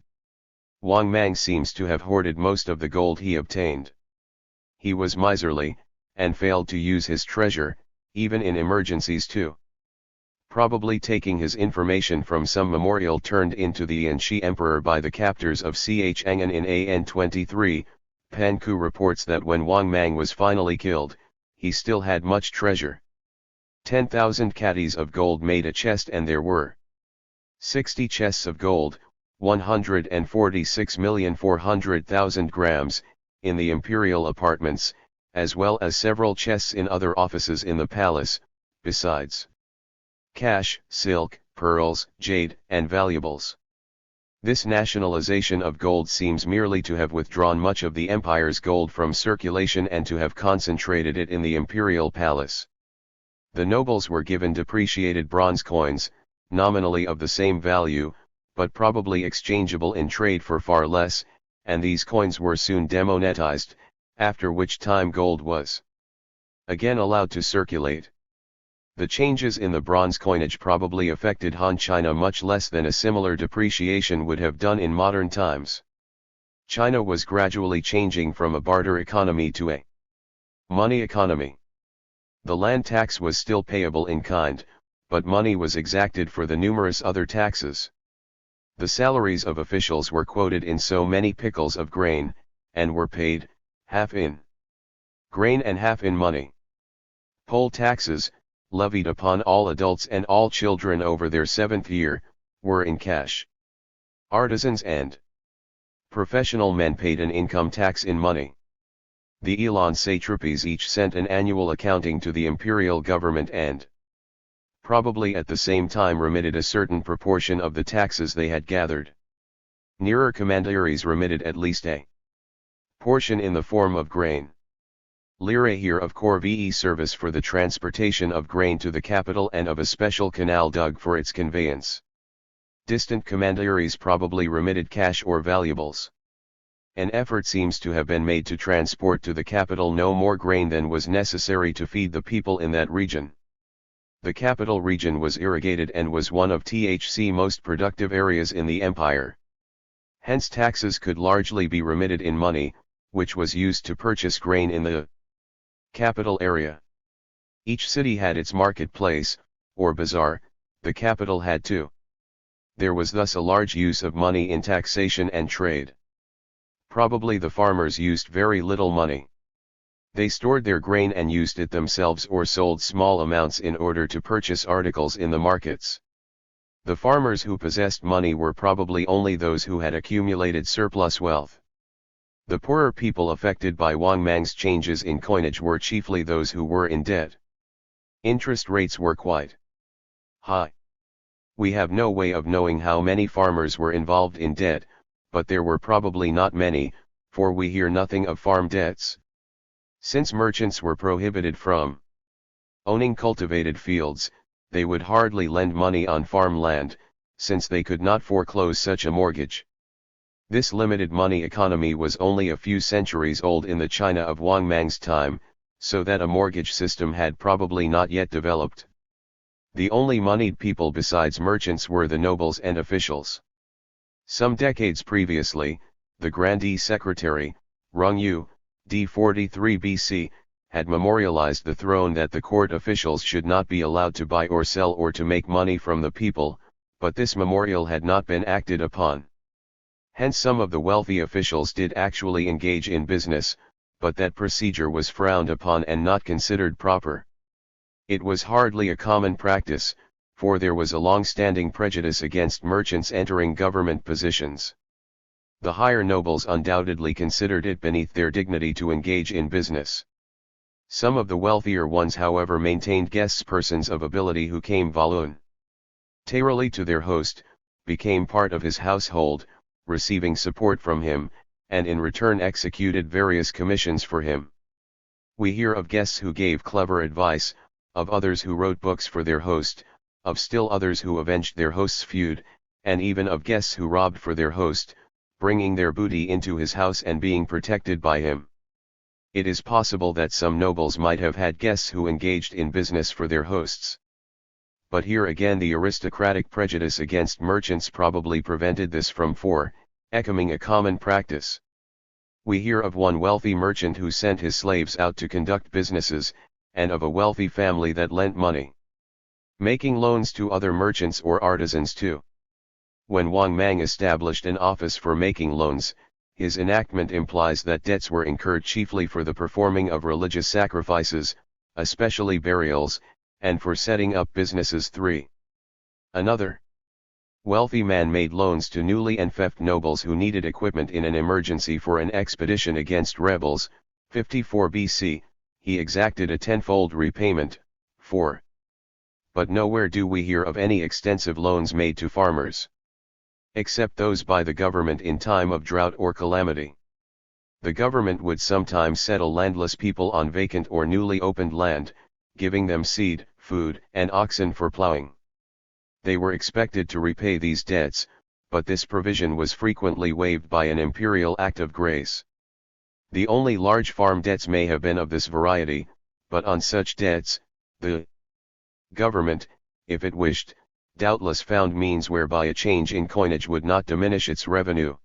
Wang Mang seems to have hoarded most of the gold he obtained. He was miserly, and failed to use his treasure, even in emergencies too. Probably taking his information from some memorial turned into the Yanxi Emperor by the captors of Chang'an in AN 23, Pan Ku reports that when Wang Mang was finally killed, he still had much treasure. 10,000 catties of gold made a chest, and there were 60 chests of gold, 146,400,000 grams, in the imperial apartments, as well as several chests in other offices in the palace, besides cash, silk, pearls, jade, and valuables. This nationalization of gold seems merely to have withdrawn much of the empire's gold from circulation and to have concentrated it in the imperial palace. The nobles were given depreciated bronze coins, nominally of the same value, but probably exchangeable in trade for far less, and these coins were soon demonetized, after which time gold was again allowed to circulate. The changes in the bronze coinage probably affected Han China much less than a similar depreciation would have done in modern times. China was gradually changing from a barter economy to a money economy. The land tax was still payable in kind, but money was exacted for the numerous other taxes. The salaries of officials were quoted in so many pickles of grain, and were paid, half in grain and half in money. Poll taxes, levied upon all adults and all children over their 7th year, were in cash. Artisans and professional men paid an income tax in money. The Elan satrapies each sent an annual accounting to the imperial government and probably at the same time remitted a certain proportion of the taxes they had gathered. Nearer commanderies remitted at least a Portion in the form of grain. Lire here of corvée service for the transportation of grain to the capital and of a special canal dug for its conveyance. Distant commanderies probably remitted cash or valuables. An effort seems to have been made to transport to the capital no more grain than was necessary to feed the people in that region. The capital region was irrigated and was one of TH's most productive areas in the empire. Hence taxes could largely be remitted in money, which was used to purchase grain in the capital area. Each city had its marketplace, or bazaar, the capital had too. There was thus a large use of money in taxation and trade. Probably the farmers used very little money. They stored their grain and used it themselves or sold small amounts in order to purchase articles in the markets. The farmers who possessed money were probably only those who had accumulated surplus wealth. The poorer people affected by Wang Mang's changes in coinage were chiefly those who were in debt. Interest rates were quite high. We have no way of knowing how many farmers were involved in debt, but there were probably not many, for we hear nothing of farm debts. Since merchants were prohibited from owning cultivated fields, they would hardly lend money on farm land, since they could not foreclose such a mortgage. This limited money economy was only a few centuries old in the China of Wang Mang's time, so that a mortgage system had probably not yet developed. The only moneyed people besides merchants were the nobles and officials. Some decades previously, the Grandee Secretary, Rong Yu, d43 BC, had memorialized the throne that the court officials should not be allowed to buy or sell or to make money from the people, but this memorial had not been acted upon. Hence some of the wealthy officials did actually engage in business, but that procedure was frowned upon and not considered proper. It was hardly a common practice, for there was a long-standing prejudice against merchants entering government positions. The higher nobles undoubtedly considered it beneath their dignity to engage in business. Some of the wealthier ones, however, maintained guests, persons of ability who came voluntarily to their host, became part of his household, receiving support from him, and in return executed various commissions for him. We hear of guests who gave clever advice, of others who wrote books for their host, of still others who avenged their host's feud, and even of guests who robbed for their host, bringing their booty into his house and being protected by him. It is possible that some nobles might have had guests who engaged in business for their hosts. But here again the aristocratic prejudice against merchants probably prevented this from becoming a common practice. We hear of one wealthy merchant who sent his slaves out to conduct businesses, and of a wealthy family that lent money, making loans to other merchants or artisans too. When Wang Mang established an office for making loans, his enactment implies that debts were incurred chiefly for the performing of religious sacrifices, especially burials, and for setting up businesses. 3. Another wealthy man made loans to newly enfeoffed nobles who needed equipment in an emergency for an expedition against rebels. 54 BC, he exacted a tenfold repayment. 4. But nowhere do we hear of any extensive loans made to farmers, except those by the government in time of drought or calamity. The government would sometimes settle landless people on vacant or newly opened land, giving them seed, food, and oxen for plowing. They were expected to repay these debts, but this provision was frequently waived by an imperial act of grace. The only large farm debts may have been of this variety, but on such debts, the government, if it wished, doubtless found means whereby a change in coinage would not diminish its revenue.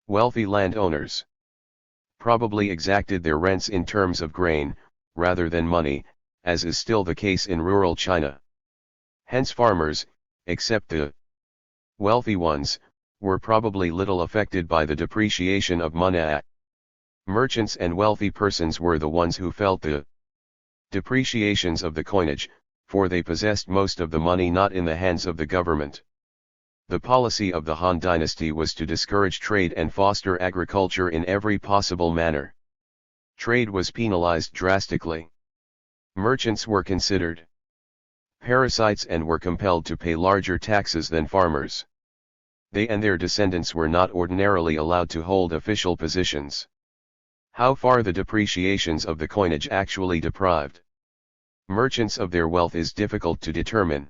Wealthy landowners probably exacted their rents in terms of grain, rather than money, as is still the case in rural China. Hence farmers, except the wealthy ones, were probably little affected by the depreciation of money. Merchants and wealthy persons were the ones who felt the depreciations of the coinage, for they possessed most of the money not in the hands of the government. The policy of the Han dynasty was to discourage trade and foster agriculture in every possible manner. Trade was penalized drastically. Merchants were considered parasites and were compelled to pay larger taxes than farmers. They and their descendants were not ordinarily allowed to hold official positions. How far the depreciations of the coinage actually deprived merchants of their wealth is difficult to determine.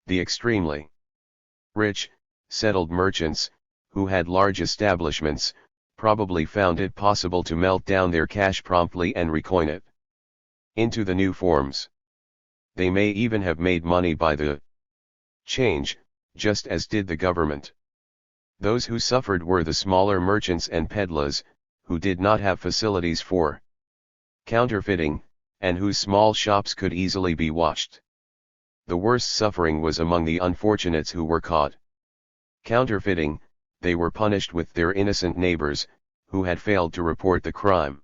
The extremely rich, settled merchants, who had large establishments, probably found it possible to melt down their cash promptly and recoin it into the new forms. They may even have made money by the change, just as did the government. Those who suffered were the smaller merchants and peddlers, who did not have facilities for counterfeiting, and whose small shops could easily be watched. The worst suffering was among the unfortunates who were caught counterfeiting. They were punished with their innocent neighbors, who had failed to report the crime.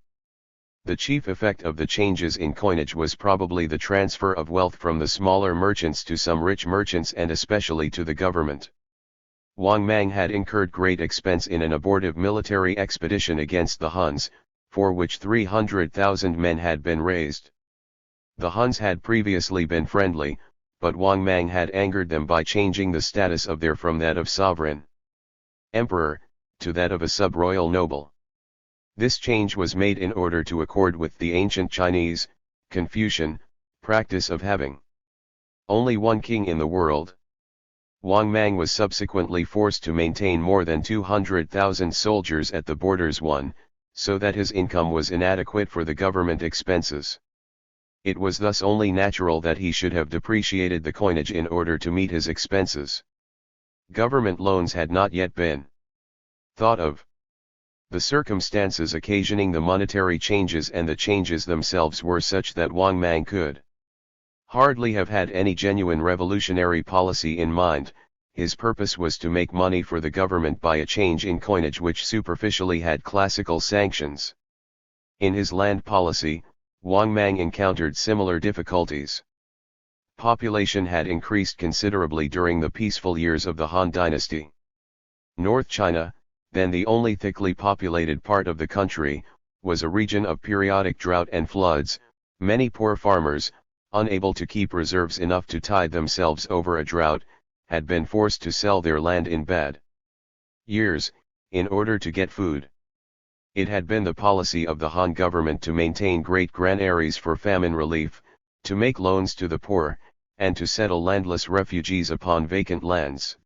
The chief effect of the changes in coinage was probably the transfer of wealth from the smaller merchants to some rich merchants and especially to the government. Wang Mang had incurred great expense in an abortive military expedition against the Huns, for which 300,000 men had been raised. The Huns had previously been friendly, but Wang Mang had angered them by changing the status of their from that of sovereign emperor, to that of a sub-royal noble. This change was made in order to accord with the ancient Chinese, Confucian, practice of having only one king in the world. Wang Mang was subsequently forced to maintain more than 200,000 soldiers at the borders so that his income was inadequate for the government expenses. It was thus only natural that he should have depreciated the coinage in order to meet his expenses. Government loans had not yet been thought of. The circumstances occasioning the monetary changes and the changes themselves were such that Wang Mang could hardly have had any genuine revolutionary policy in mind. His purpose was to make money for the government by a change in coinage which superficially had classical sanctions. In his land policy, Wang Mang encountered similar difficulties. Population had increased considerably during the peaceful years of the Han dynasty. North China, then the only thickly populated part of the country, was a region of periodic drought and floods. Many poor farmers, unable to keep reserves enough to tide themselves over a drought, had been forced to sell their land in bad years, in order to get food. It had been the policy of the Han government to maintain great granaries for famine relief, to make loans to the poor, and to settle landless refugees upon vacant lands.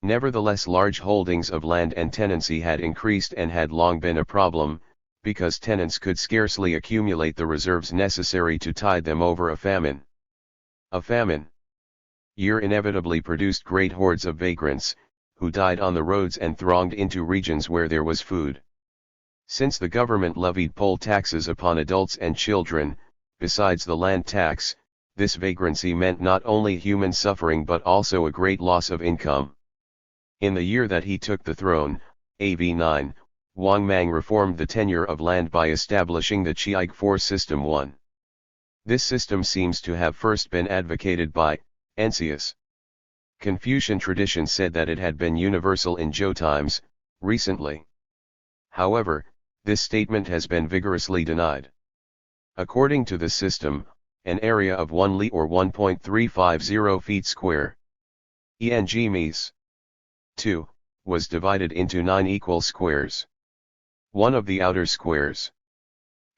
Nevertheless, large holdings of land and tenancy had increased and had long been a problem, because tenants could scarcely accumulate the reserves necessary to tide them over a famine. A famine year inevitably produced great hordes of vagrants, who died on the roads and thronged into regions where there was food. Since the government levied poll taxes upon adults and children, besides the land tax, this vagrancy meant not only human suffering but also a great loss of income. In the year that he took the throne, AV 9, Wang Mang reformed the tenure of land by establishing the Chiig 4 system 1. This system seems to have first been advocated by Mencius. Confucian tradition said that it had been universal in Zhou times, recently. However, this statement has been vigorously denied. According to this system, an area of 1 li or 1.350 feet square, ENG ms. 2, was divided into 9 equal squares. One of the outer squares,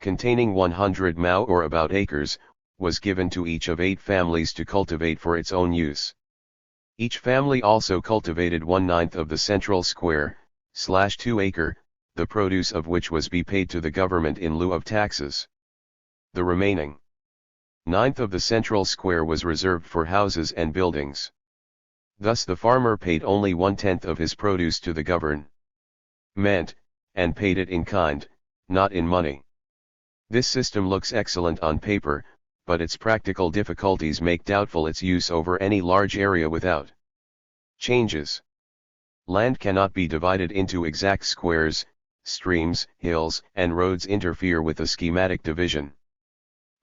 containing 100 mao or about acres, was given to each of 8 families to cultivate for its own use. Each family also cultivated 1/9 of the central square, /2 acre, the produce of which was be paid to the government in lieu of taxes. The remaining 1/9 of the central square was reserved for houses and buildings. Thus the farmer paid only 1/10 of his produce to the government, and paid it in kind, not in money. This system looks excellent on paper, but its practical difficulties make doubtful its use over any large area without changes. Land cannot be divided into exact squares. Streams, hills, and roads interfere with the schematic division.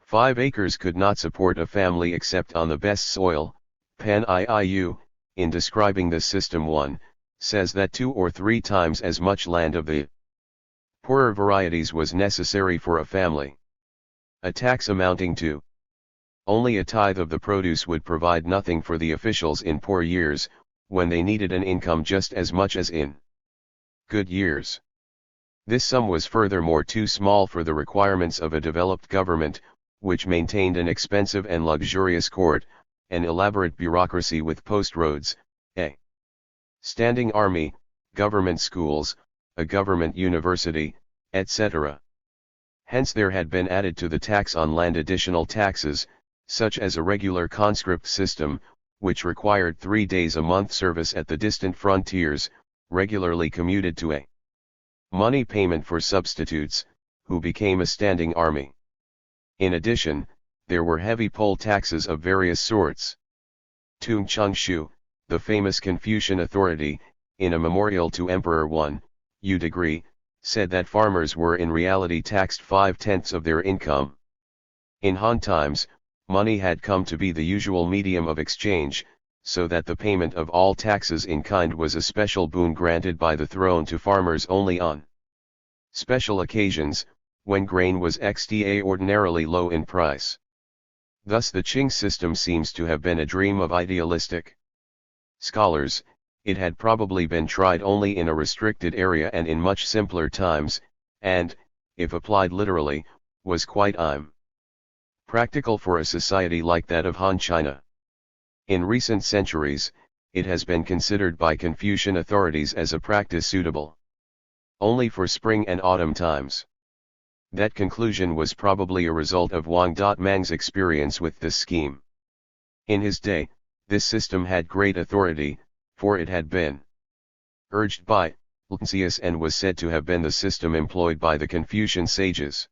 5 acres could not support a family except on the best soil. Pan Iiu, in describing this system 1, says that 2 or 3 times as much land of the poorer varieties was necessary for a family. A tax amounting to only a tithe of the produce would provide nothing for the officials in poor years, when they needed an income just as much as in good years. This sum was furthermore too small for the requirements of a developed government, which maintained an expensive and luxurious court, an elaborate bureaucracy with post roads, a standing army, government schools, a government university, etc. Hence there had been added to the tax on land additional taxes, such as a regular conscript system, which required 3 days a month service at the distant frontiers, regularly commuted to a money payment for substitutes, who became a standing army. In addition, there were heavy poll taxes of various sorts. Tung Chung-shu, the famous Confucian authority, in a memorial to Emperor Wan, U degree, said that farmers were in reality taxed 5/10 of their income. In Han times, money had come to be the usual medium of exchange, so that the payment of all taxes in kind was a special boon granted by the throne to farmers only on special occasions, when grain was extraordinarily low in price. Thus the Qing system seems to have been a dream of idealistic scholars. It had probably been tried only in a restricted area and in much simpler times, and, if applied literally, was quite practical for a society like that of Han China. In recent centuries, it has been considered by Confucian authorities as a practice suitable only for spring and autumn times. That conclusion was probably a result of Mang's experience with this scheme. In his day, this system had great authority, for it had been urged by Confucius and was said to have been the system employed by the Confucian sages.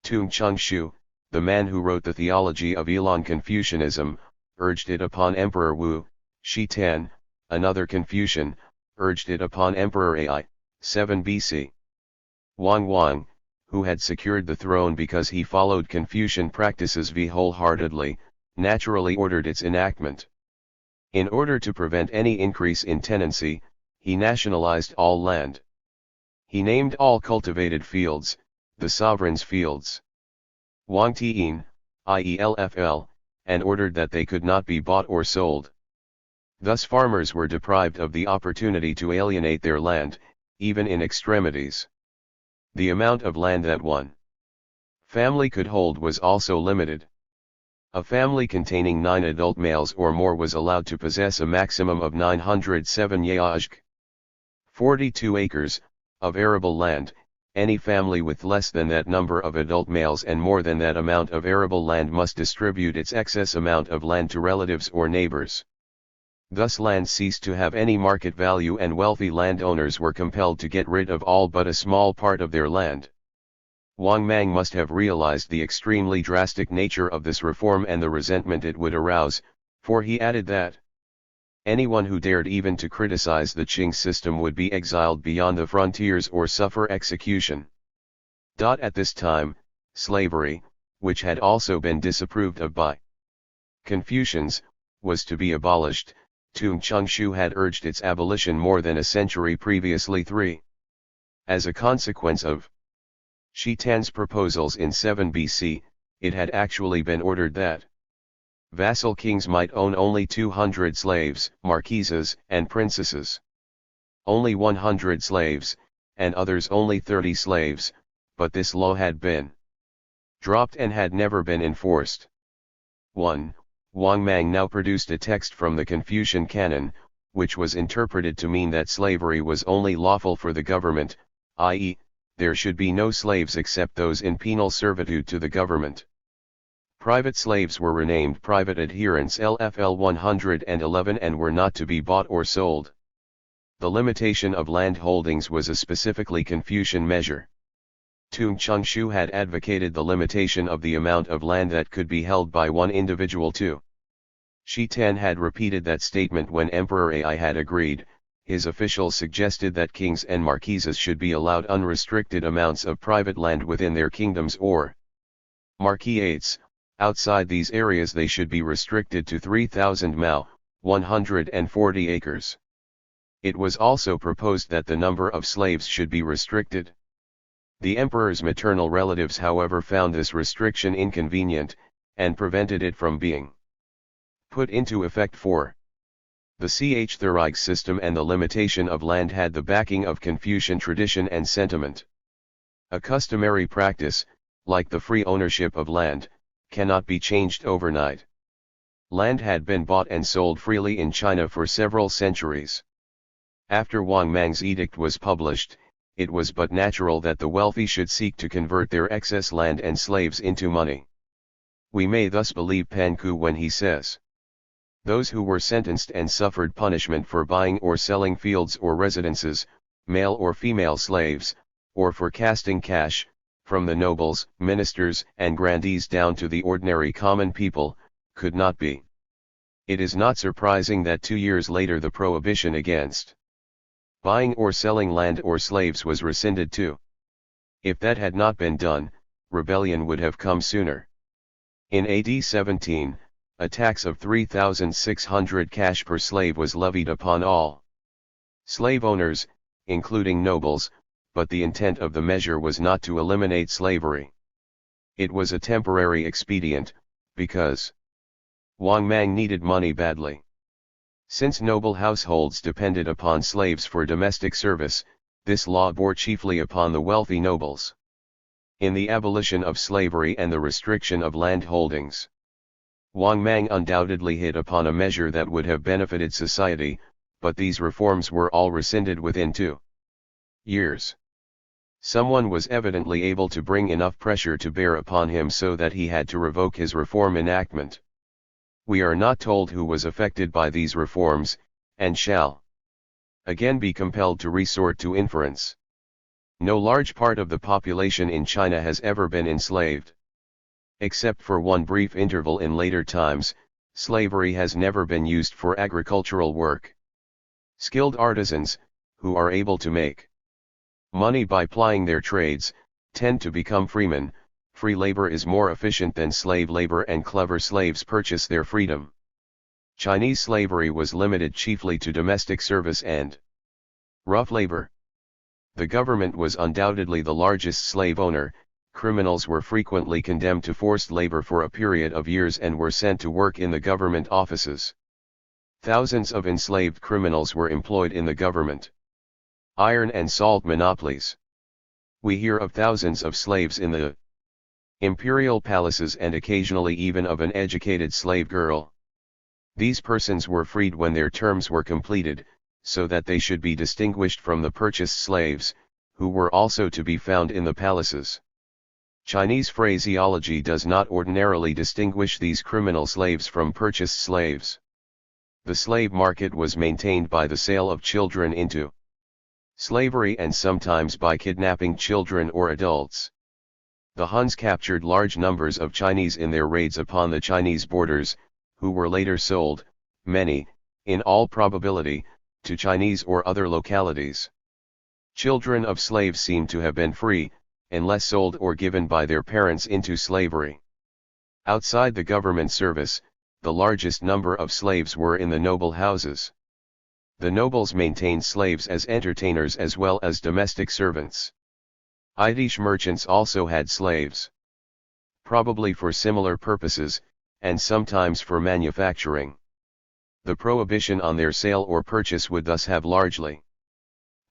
Tung Chung-shu, the man who wrote the theology of Elon Confucianism, urged it upon Emperor Wu. Shi Tan, another Confucian, urged it upon Emperor Ai, 7 BC. Wang, who had secured the throne because he followed Confucian practices wholeheartedly, naturally ordered its enactment. In order to prevent any increase in tenancy, he nationalized all land. He named all cultivated fields, the sovereign's fields. Wang Tian, IELFL, and ordered that they could not be bought or sold. Thus farmers were deprived of the opportunity to alienate their land, even in extremities. The amount of land that one family could hold was also limited. A family containing 9 adult males or more was allowed to possess a maximum of 907 yajk, 42 acres, of arable land. Any family with less than that number of adult males and more than that amount of arable land must distribute its excess amount of land to relatives or neighbors. Thus land ceased to have any market value and wealthy landowners were compelled to get rid of all but a small part of their land. Mang must have realized the extremely drastic nature of this reform and the resentment it would arouse, for he added that anyone who dared even to criticize the Qing system would be exiled beyond the frontiers or suffer execution. At this time, slavery, which had also been disapproved of by Confucians, was to be abolished. Tung Chung-shu had urged its abolition more than a century previously. As a consequence of Shi Tan's proposals in 7 BC, it had actually been ordered that vassal kings might own only 200 slaves, marquises, and princesses. Only 100 slaves, and others only 30 slaves, but this law had been dropped and had never been enforced. 1. Mang now produced a text from the Confucian canon, which was interpreted to mean that slavery was only lawful for the government, i.e., there should be no slaves except those in penal servitude to the government. Private slaves were renamed private adherents LFL 111 and were not to be bought or sold. The limitation of land holdings was a specifically Confucian measure. Tung Chung-shu had advocated the limitation of the amount of land that could be held by one individual too. Shi Tan had repeated that statement when Emperor Ai had agreed. His officials suggested that kings and marquises should be allowed unrestricted amounts of private land within their kingdoms or marquiates. Outside these areas they should be restricted to 3,000 mao, 140 acres. It was also proposed that the number of slaves should be restricted. The emperor's maternal relatives however found this restriction inconvenient, and prevented it from being put into effect. The THIRD system and the limitation of land had the backing of Confucian tradition and sentiment. A customary practice, like the free ownership of land, cannot be changed overnight. Land had been bought and sold freely in China for several centuries. After Wang Mang's edict was published, it was but natural that the wealthy should seek to convert their excess land and slaves into money. We may thus believe Pan Ku when he says, "Those who were sentenced and suffered punishment for buying or selling fields or residences, male or female slaves, or for casting cash, from the nobles, ministers, and grandees down to the ordinary common people, could not be." It is not surprising that 2 years later the prohibition against buying or selling land or slaves was rescinded too. If that had not been done, rebellion would have come sooner. In AD 17, a tax of 3,600 cash per slave was levied upon all slave owners, including nobles, but the intent of the measure was not to eliminate slavery. It was a temporary expedient, because Wang Mang needed money badly. Since noble households depended upon slaves for domestic service, this law bore chiefly upon the wealthy nobles. In the abolition of slavery and the restriction of land holdings, Wang Mang undoubtedly hit upon a measure that would have benefited society, but these reforms were all rescinded within 2 years. Someone was evidently able to bring enough pressure to bear upon him so that he had to revoke his reform enactment. We are not told who was affected by these reforms, and shall again be compelled to resort to inference. No large part of the population in China has ever been enslaved. Except for one brief interval in later times, slavery has never been used for agricultural work. Skilled artisans, who are able to make money by plying their trades, tend to become freemen. Free labor is more efficient than slave labor, and clever slaves purchase their freedom. Chinese slavery was limited chiefly to domestic service and rough labor. The government was undoubtedly the largest slave owner. Criminals were frequently condemned to forced labor for a period of years and were sent to work in the government offices. Thousands of enslaved criminals were employed in the government iron and salt monopolies. We hear of thousands of slaves in the imperial palaces and occasionally even of an educated slave girl. These persons were freed when their terms were completed, so that they should be distinguished from the purchased slaves, who were also to be found in the palaces. Chinese phraseology does not ordinarily distinguish these criminal slaves from purchased slaves. The slave market was maintained by the sale of children into slavery and sometimes by kidnapping children or adults. The Huns captured large numbers of Chinese in their raids upon the Chinese borders, who were later sold, many, in all probability, to Chinese or other localities. Children of slaves seem to have been free, unless sold or given by their parents into slavery. Outside the government service, the largest number of slaves were in the noble houses. The nobles maintained slaves as entertainers as well as domestic servants. Irish merchants also had slaves, probably for similar purposes, and sometimes for manufacturing. The prohibition on their sale or purchase would thus have largely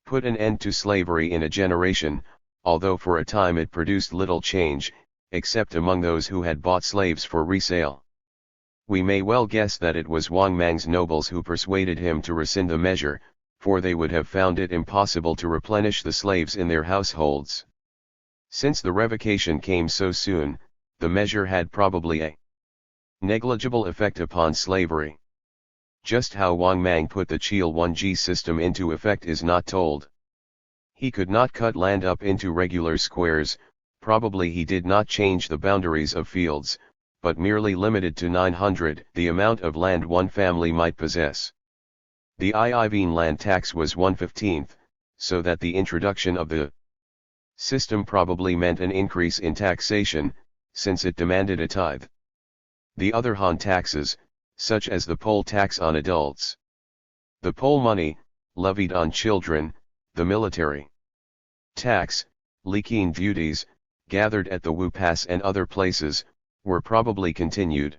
put an end to slavery in a generation, although for a time it produced little change, except among those who had bought slaves for resale. We may well guess that it was Wang Mang's nobles who persuaded him to rescind the measure, for they would have found it impossible to replenish the slaves in their households. Since the revocation came so soon, the measure had probably a negligible effect upon slavery. Just how Wang Mang put the Chil 1G system into effect is not told. He could not cut land up into regular squares. Probably he did not change the boundaries of fields, but merely limited to 900 the amount of land one family might possess. The Iivine land tax was 1/15, so that the introduction of the system probably meant an increase in taxation, since it demanded a tithe. The other Han taxes, such as the poll tax on adults, the poll money, levied on children, the military tax, Liqin duties, gathered at the Wu Pass and other places, were probably continued.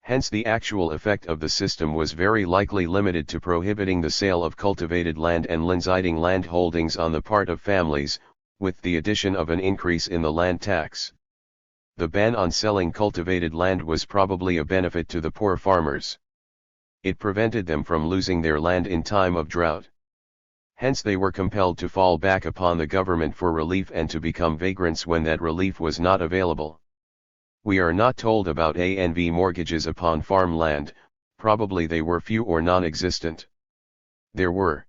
Hence the actual effect of the system was very likely limited to prohibiting the sale of cultivated land and landsizing land holdings on the part of families, with the addition of an increase in the land tax. The ban on selling cultivated land was probably a benefit to the poor farmers. It prevented them from losing their land in time of drought. Hence they were compelled to fall back upon the government for relief and to become vagrants when that relief was not available. We are not told about A&V mortgages upon farmland, probably they were few or non-existent. There were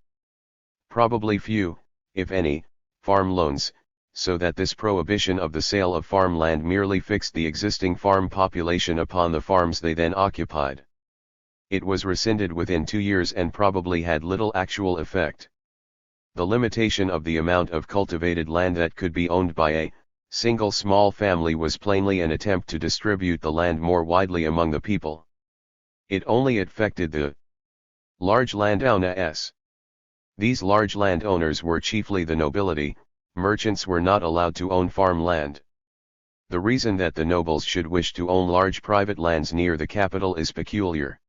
probably few, if any, farm loans, so that this prohibition of the sale of farmland merely fixed the existing farm population upon the farms they then occupied. It was rescinded within 2 years and probably had little actual effect. The limitation of the amount of cultivated land that could be owned by a single small family was plainly an attempt to distribute the land more widely among the people. It only affected the large landowners. These large landowners were chiefly the nobility. Merchants were not allowed to own farmland. The reason that the nobles should wish to own large private lands near the capital is peculiar.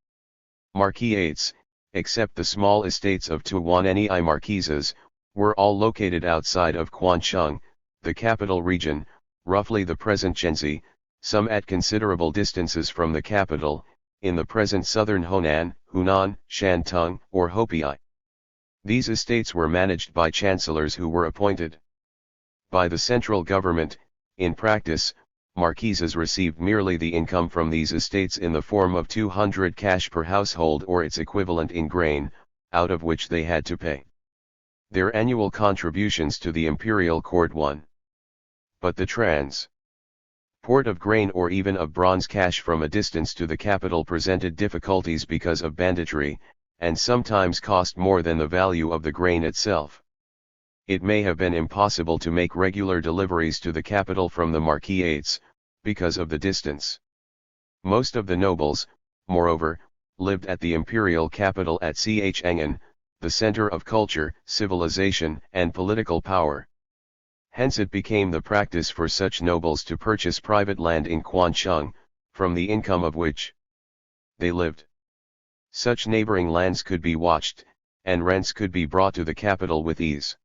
Marquisates, except the small estates of Tuwaneni marquises, were all located outside of Quancheng, the capital region, roughly the present Shenzi, some at considerable distances from the capital, in the present southern Hunan, Shantung, or Hopi. These estates were managed by chancellors who were appointed by the central government. In practice, marquises received merely the income from these estates in the form of 200 cash per household or its equivalent in grain, out of which they had to pay their annual contributions to the imperial court. But the transport of grain or even of bronze cash from a distance to the capital presented difficulties because of banditry, and sometimes cost more than the value of the grain itself. It may have been impossible to make regular deliveries to the capital from the marquisates, because of the distance. Most of the nobles, moreover, lived at the imperial capital at Chang'an, the center of culture, civilization, and political power. Hence it became the practice for such nobles to purchase private land in Quancheng, from the income of which they lived. Such neighboring lands could be watched, and rents could be brought to the capital with ease.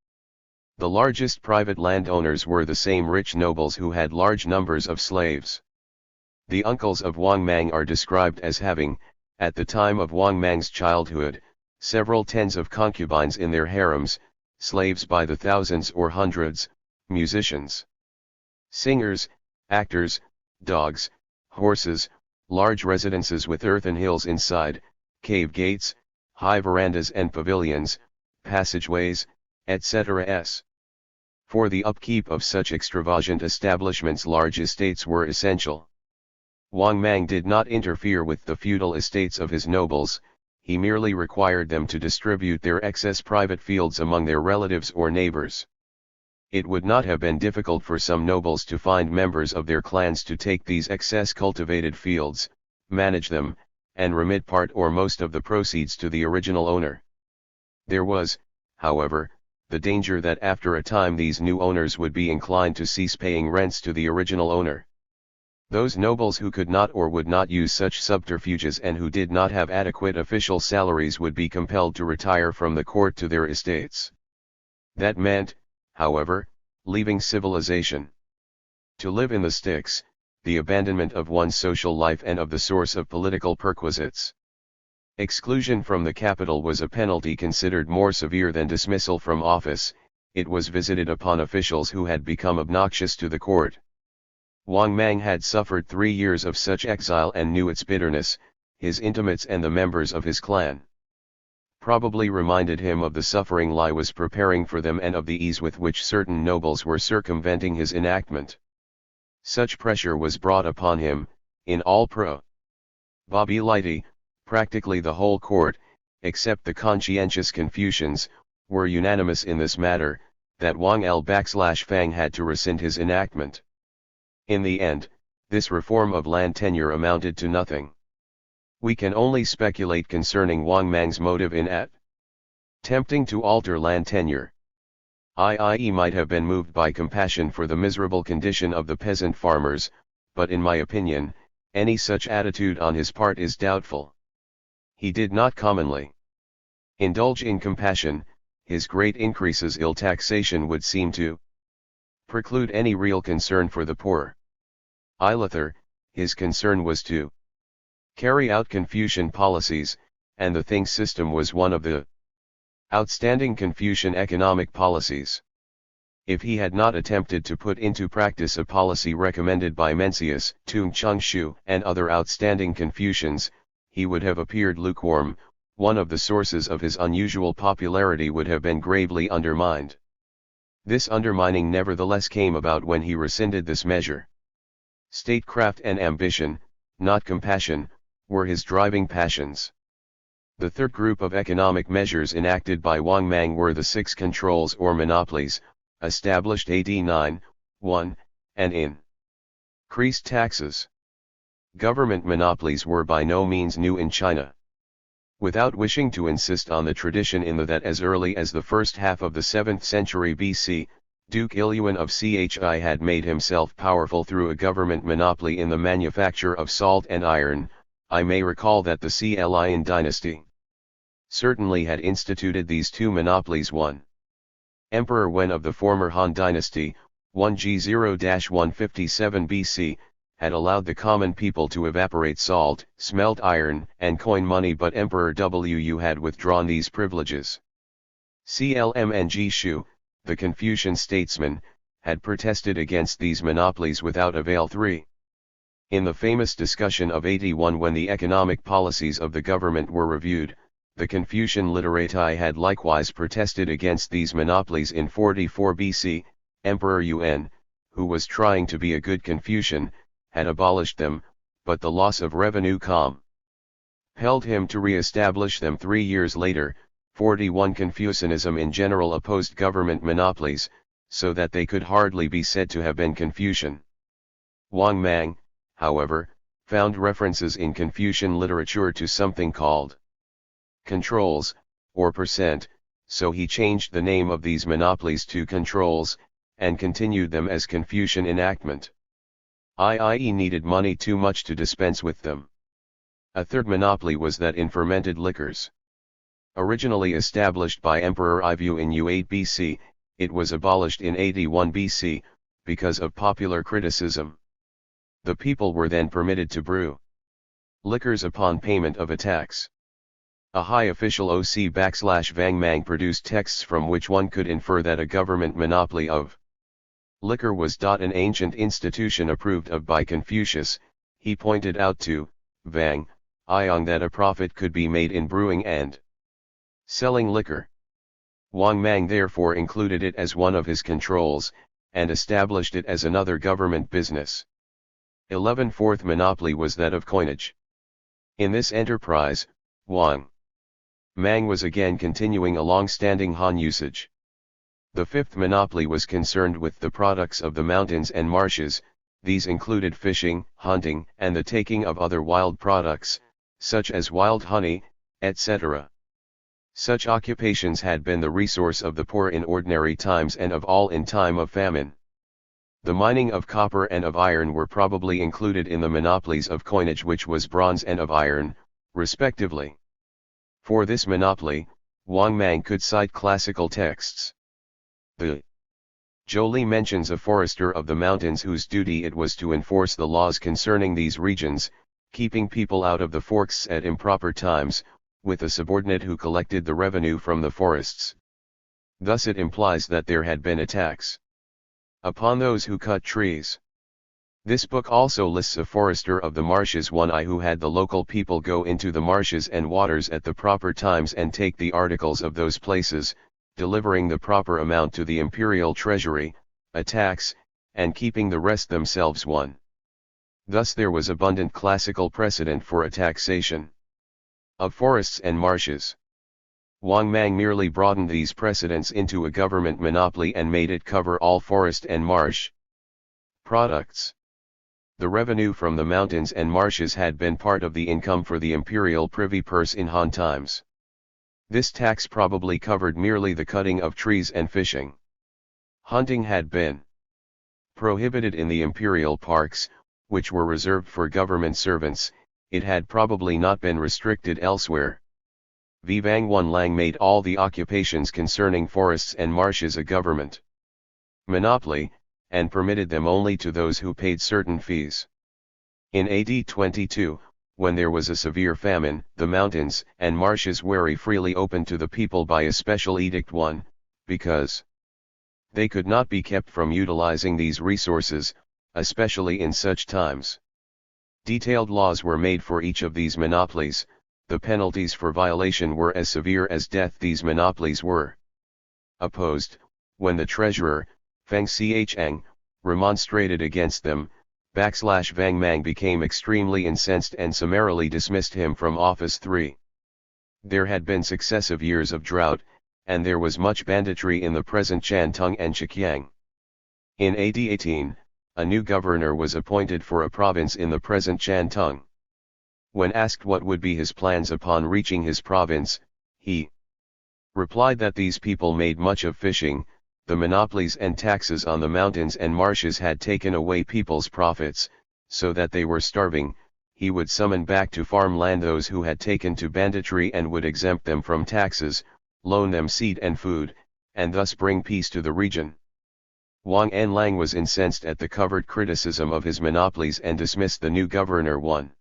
The largest private landowners were the same rich nobles who had large numbers of slaves. The uncles of Wang Mang are described as having, at the time of Wang Mang's childhood, several tens of concubines in their harems, slaves by the thousands or hundreds, musicians, singers, actors, dogs, horses, large residences with earthen hills inside, cave gates, high verandas and pavilions, passageways, etc. For the upkeep of such extravagant establishments large estates were essential. Wang Mang did not interfere with the feudal estates of his nobles, he merely required them to distribute their excess private fields among their relatives or neighbors. It would not have been difficult for some nobles to find members of their clans to take these excess cultivated fields, manage them, and remit part or most of the proceeds to the original owner. There was, however, the danger that after a time these new owners would be inclined to cease paying rents to the original owner. Those nobles who could not or would not use such subterfuges and who did not have adequate official salaries would be compelled to retire from the court to their estates. That meant, however, leaving civilization. To live in the sticks, the abandonment of one's social life and of the source of political perquisites. Exclusion from the capital was a penalty considered more severe than dismissal from office. It was visited upon officials who had become obnoxious to the court. Wang Mang had suffered 3 years of such exile and knew its bitterness. His intimates and the members of his clan probably reminded him of the suffering Lai was preparing for them and of the ease with which certain nobles were circumventing his enactment. Such pressure was brought upon him, in all probability, practically the whole court, except the conscientious Confucians, were unanimous in this matter, that Wang Fang had to rescind his enactment. In the end, this reform of land tenure amounted to nothing. We can only speculate concerning Wang Mang's motive in attempting to alter land tenure. He might have been moved by compassion for the miserable condition of the peasant farmers, but in my opinion, Any such attitude on his part is doubtful. He did not commonly indulge in compassion. His great increases ill taxation would seem to preclude any real concern for the poor. Ilither, his concern was to carry out Confucian policies, and the Thing system was one of the outstanding Confucian economic policies. If he had not attempted to put into practice a policy recommended by Mencius, Tung Chung-shu, and other outstanding Confucians, he would have appeared lukewarm. One of the sources of his unusual popularity would have been gravely undermined. This undermining nevertheless came about when he rescinded this measure. Statecraft and ambition, not compassion, were his driving passions. The third group of economic measures enacted by Wang Mang were the 6 controls or monopolies, established AD 9-1, and increased taxes. Government monopolies were by no means new in China. Without wishing to insist on the tradition in that as early as the first half of the 7th century BC, Duke Ilyuan of Chi had made himself powerful through a government monopoly in the manufacture of salt and iron. I may recall that the Lian dynasty certainly had instituted these 2 monopolies. 1. Emperor Wen of the former Han dynasty, 1G0-157 BC, had allowed the common people to evaporate salt, smelt iron, and coin money, but Emperor Wu had withdrawn these privileges. Clmng Shu, the Confucian statesman, had protested against these monopolies without avail. 3. In the famous discussion of 81, when the economic policies of the government were reviewed, the Confucian literati had likewise protested against these monopolies. In 44 BC, Emperor Yuan, who was trying to be a good Confucian, had abolished them, but the loss of revenue compelled him to re-establish them 3 years later. 41 Confucianism in general opposed government monopolies, so that they could hardly be said to have been Confucian. Wang Mang, however, found references in Confucian literature to something called controls, or percent, so he changed the name of these monopolies to controls, and continued them as Confucian enactment. I.e. needed money too much to dispense with them. A third monopoly was that in fermented liquors. Originally established by Emperor Ivu in U8 BC, it was abolished in 81 BC, because of popular criticism. The people were then permitted to brew liquors upon payment of a tax. A high official Wang Mang produced texts from which one could infer that a government monopoly of liquor was an ancient institution approved of by Confucius. He pointed out to Wang that a profit could be made in brewing and selling liquor. Wang Mang therefore included it as one of his controls, and established it as another government business. 11. Fourth monopoly was that of coinage. In this enterprise, Wang Mang was again continuing a long-standing Han usage. The fifth monopoly was concerned with the products of the mountains and marshes. These included fishing, hunting, and the taking of other wild products, such as wild honey, etc. Such occupations had been the resource of the poor in ordinary times and of all in time of famine. The mining of copper and of iron were probably included in the monopolies of coinage, which was bronze and of iron, respectively. For this monopoly, Wang Mang could cite classical texts. The Zhou mentions a forester of the mountains whose duty it was to enforce the laws concerning these regions, keeping people out of the forests at improper times, with a subordinate who collected the revenue from the forests. Thus it implies that there had been a tax upon those who cut trees. This book also lists a forester of the marshes, who had the local people go into the marshes and waters at the proper times and take the articles of those places, delivering the proper amount to the imperial treasury, a tax, and keeping the rest themselves. Thus there was abundant classical precedent for a taxation of forests and marshes. Wang Mang merely broadened these precedents into a government monopoly and made it cover all forest and marsh products. The revenue from the mountains and marshes had been part of the income for the imperial privy purse in Han times. This tax probably covered merely the cutting of trees and fishing. Hunting had been prohibited in the imperial parks, which were reserved for government servants, it had probably not been restricted elsewhere. Wang Lang made all the occupations concerning forests and marshes a government monopoly, and permitted them only to those who paid certain fees. In AD 22, when there was a severe famine, the mountains and marshes were freely opened to the people by a special edict 1, because they could not be kept from utilizing these resources, especially in such times. Detailed laws were made for each of these monopolies. The penalties for violation were as severe as death. These monopolies were opposed, when the treasurer, Feng Xiang, remonstrated against them. Wang Mang became extremely incensed and summarily dismissed him from office. 3. There had been successive years of drought, and there was much banditry in the present Shantung and Zhejiang. In AD 18, a new governor was appointed for a province in the present Shantung. When asked what would be his plans upon reaching his province, he replied that these people made much of fishing. The monopolies and taxes on the mountains and marshes had taken away people's profits, so that they were starving. He would summon back to farmland those who had taken to banditry and would exempt them from taxes, loan them seed and food, and thus bring peace to the region. Wang Lang was incensed at the covert criticism of his monopolies and dismissed the new governor. 1.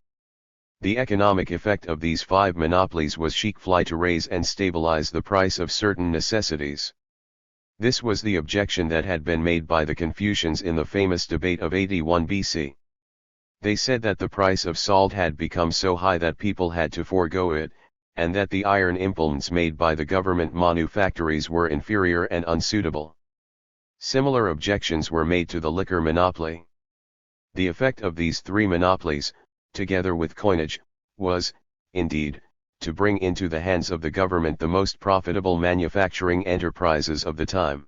The economic effect of these 5 monopolies was to raise and stabilize the price of certain necessities. This was the objection that had been made by the Confucians in the famous debate of 81 BC. They said that the price of salt had become so high that people had to forego it, and that the iron implements made by the government manufactories were inferior and unsuitable. Similar objections were made to the liquor monopoly. The effect of these 3 monopolies, together with coinage, was, indeed, to bring into the hands of the government the most profitable manufacturing enterprises of the time.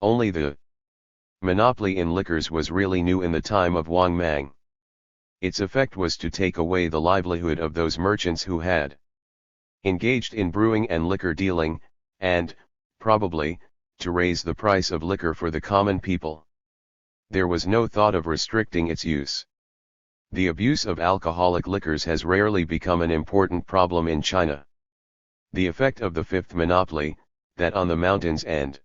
Only the monopoly in liquors was really new in the time of Wang Mang. Its effect was to take away the livelihood of those merchants who had engaged in brewing and liquor dealing, and, probably, to raise the price of liquor for the common people. There was no thought of restricting its use. The abuse of alcoholic liquors has rarely become an important problem in China. The effect of the 5th monopoly, that on the mountains and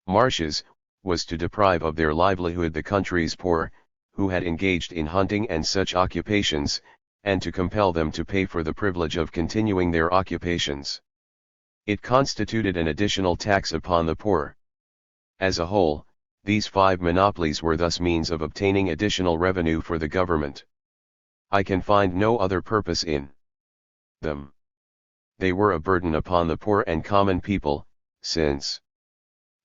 marshes, was to deprive of their livelihood the country's poor, who had engaged in hunting and such occupations, and to compel them to pay for the privilege of continuing their occupations. It constituted an additional tax upon the poor. As a whole, these 5 monopolies were thus means of obtaining additional revenue for the government. I can find no other purpose in them. They were a burden upon the poor and common people, since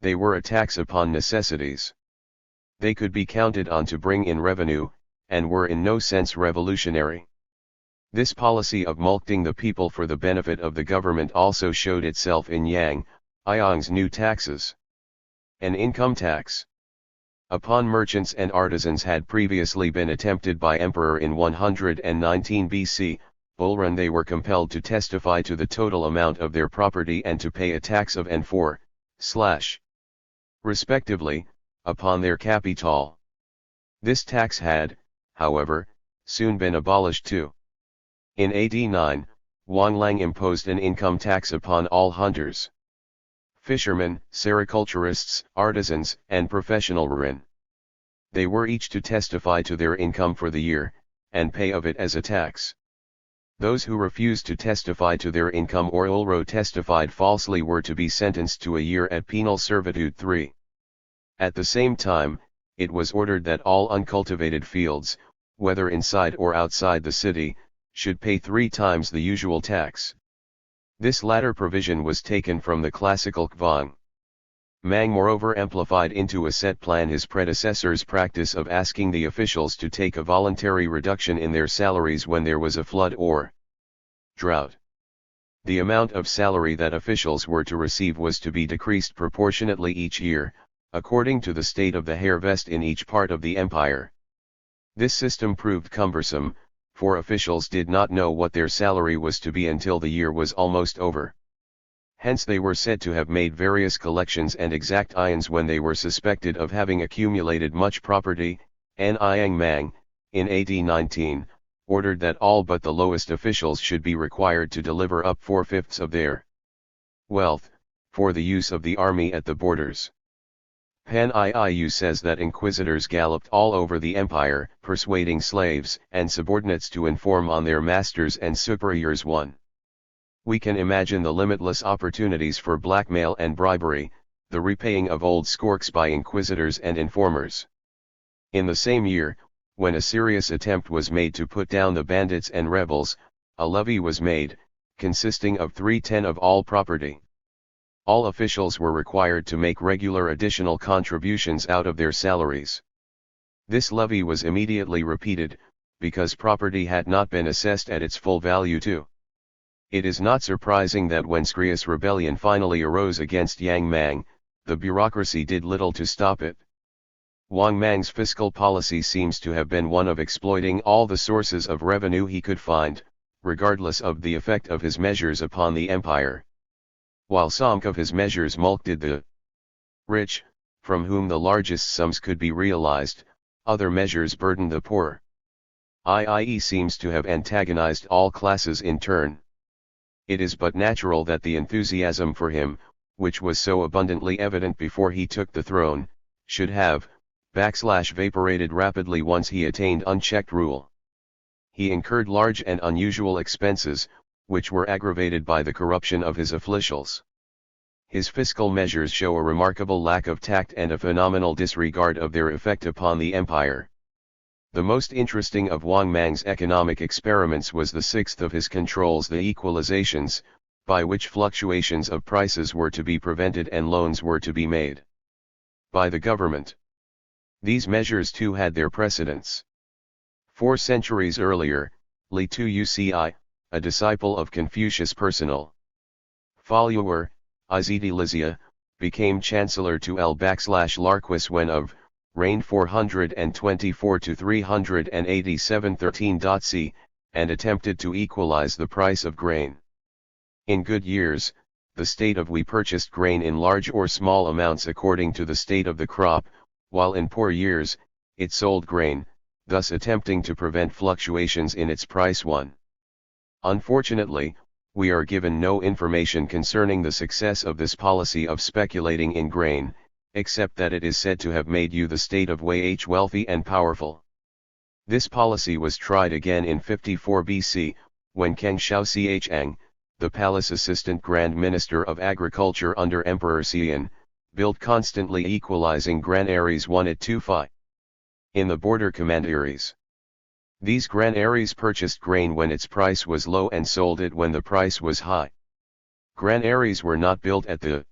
they were a tax upon necessities. They could be counted on to bring in revenue, and were in no sense revolutionary. This policy of mulcting the people for the benefit of the government also showed itself in Yang Yang's new taxes. An income tax upon merchants and artisans had previously been attempted by Emperor in 119 BC, Bulrun. They were compelled to testify to the total amount of their property and to pay a tax of n4, respectively, upon their capital. This tax had, however, soon been abolished too. In AD 9, Wang Lang imposed an income tax upon all hunters, fishermen, sericulturists, artisans, and professional ren. They were each to testify to their income for the year, and pay of it as a tax. Those who refused to testify to their income or testified falsely were to be sentenced to a year at penal servitude. 3. At the same time, it was ordered that all uncultivated fields, whether inside or outside the city, should pay 3 times the usual tax. This latter provision was taken from the classical Wang Mang. Moreover, amplified into a set plan his predecessor's practice of asking the officials to take a voluntary reduction in their salaries when there was a flood or drought. The amount of salary that officials were to receive was to be decreased proportionately each year, according to the state of the harvest in each part of the empire. This system proved cumbersome, for officials did not know what their salary was to be until the year was almost over. Hence they were said to have made various collections and exactions when they were suspected of having accumulated much property. Nyang Mang, in AD 19, ordered that all but the lowest officials should be required to deliver up 4/5 of their wealth, for the use of the army at the borders. Pan Iu says that inquisitors galloped all over the empire, persuading slaves and subordinates to inform on their masters and superiors. 1. We can imagine the limitless opportunities for blackmail and bribery, the repaying of old skorks by inquisitors and informers. In the same year, when a serious attempt was made to put down the bandits and rebels, a levy was made, consisting of 3/10 of all property. All officials were required to make regular additional contributions out of their salaries. This levy was immediately repeated, because property had not been assessed at its full value too. It is not surprising that when Skria's rebellion finally arose against Yang Mang, the bureaucracy did little to stop it. Wang Mang's fiscal policy seems to have been one of exploiting all the sources of revenue he could find, regardless of the effect of his measures upon the empire. While some of his measures mulcted the rich, from whom the largest sums could be realized, other measures burdened the poor. He seems to have antagonized all classes in turn. It is but natural that the enthusiasm for him, which was so abundantly evident before he took the throne, should have evaporated rapidly once he attained unchecked rule. He incurred large and unusual expenses, which were aggravated by the corruption of his officials. His fiscal measures show a remarkable lack of tact and a phenomenal disregard of their effect upon the empire. The most interesting of Wang Mang's economic experiments was the sixth of his controls, the equalizations, by which fluctuations of prices were to be prevented and loans were to be made by the government. These measures too had their precedents. 4 centuries earlier, Li Tuuci, a disciple of Confucius' personal follower, Izidi Lizia, became chancellor to L/Larquis when of reigned 424 to 387 13.c, and attempted to equalize the price of grain. In good years, the state of we purchased grain in large or small amounts according to the state of the crop, while in poor years, it sold grain, thus attempting to prevent fluctuations in its price. 1. Unfortunately, we are given no information concerning the success of this policy of speculating in grain, except that it is said to have made the state of Wei wealthy and powerful. This policy was tried again in 54 BC, when Kang Xiaoxiang, the palace assistant grand minister of agriculture under Emperor Xian, built constantly equalizing granaries 1 at 2 Phi. In the border commanderies. These granaries purchased grain when its price was low and sold it when the price was high. Granaries were not built at the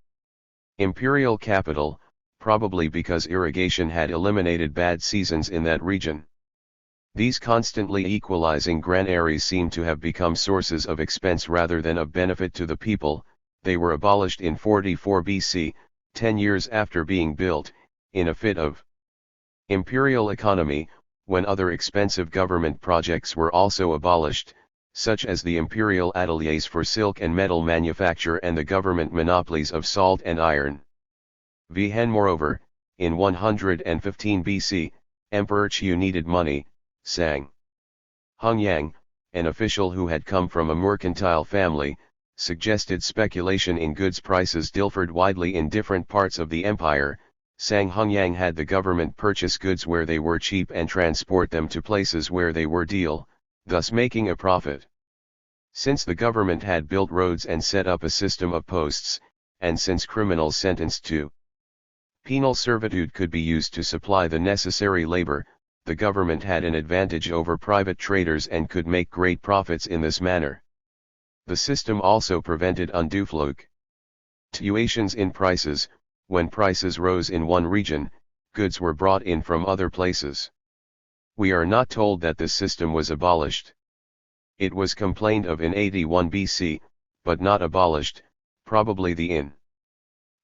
imperial capital, probably because irrigation had eliminated bad seasons in that region. These constantly equalizing granaries seem to have become sources of expense rather than of benefit to the people. They were abolished in 44 BC, 10 years after being built, in a fit of imperial economy, when other expensive government projects were also abolished, such as the imperial ateliers for silk and metal manufacture and the government monopolies of salt and iron. Moreover, in 115 BC, Emperor Qiu needed money. Sang Hongyang, an official who had come from a mercantile family, suggested speculation in goods prices differed widely in different parts of the empire. Sang Hongyang had the government purchase goods where they were cheap and transport them to places where they were deal, thus making a profit. Since the government had built roads and set up a system of posts, and since criminals sentenced to penal servitude could be used to supply the necessary labor, the government had an advantage over private traders and could make great profits in this manner. The system also prevented undue fluctuations in prices. When prices rose in one region, goods were brought in from other places. We are not told that this system was abolished. It was complained of in 81 BC, but not abolished. Probably the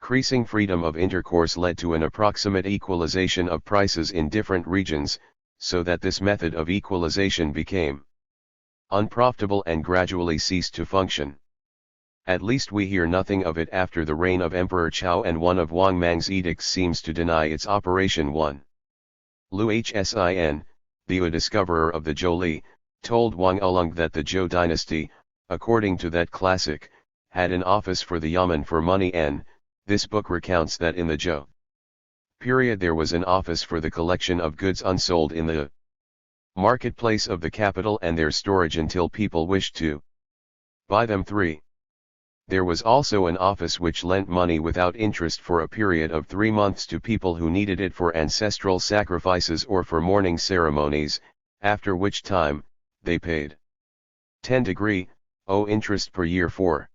increasing freedom of intercourse led to an approximate equalization of prices in different regions, so that this method of equalization became unprofitable and gradually ceased to function. At least we hear nothing of it after the reign of Emperor Chao, and one of Wang Mang's edicts seems to deny its operation. 1. Lu Hsin, the discoverer of the Zhou, told Wang Ulung that the Zhou dynasty, according to that classic, had an office for the yamen for money, and this book recounts that in the Zhou period there was an office for the collection of goods unsold in the marketplace of the capital and their storage until people wished to buy them. 3. There was also an office which lent money without interest for a period of 3 months to people who needed it for ancestral sacrifices or for mourning ceremonies, after which time, they paid 10° interest per year. 4.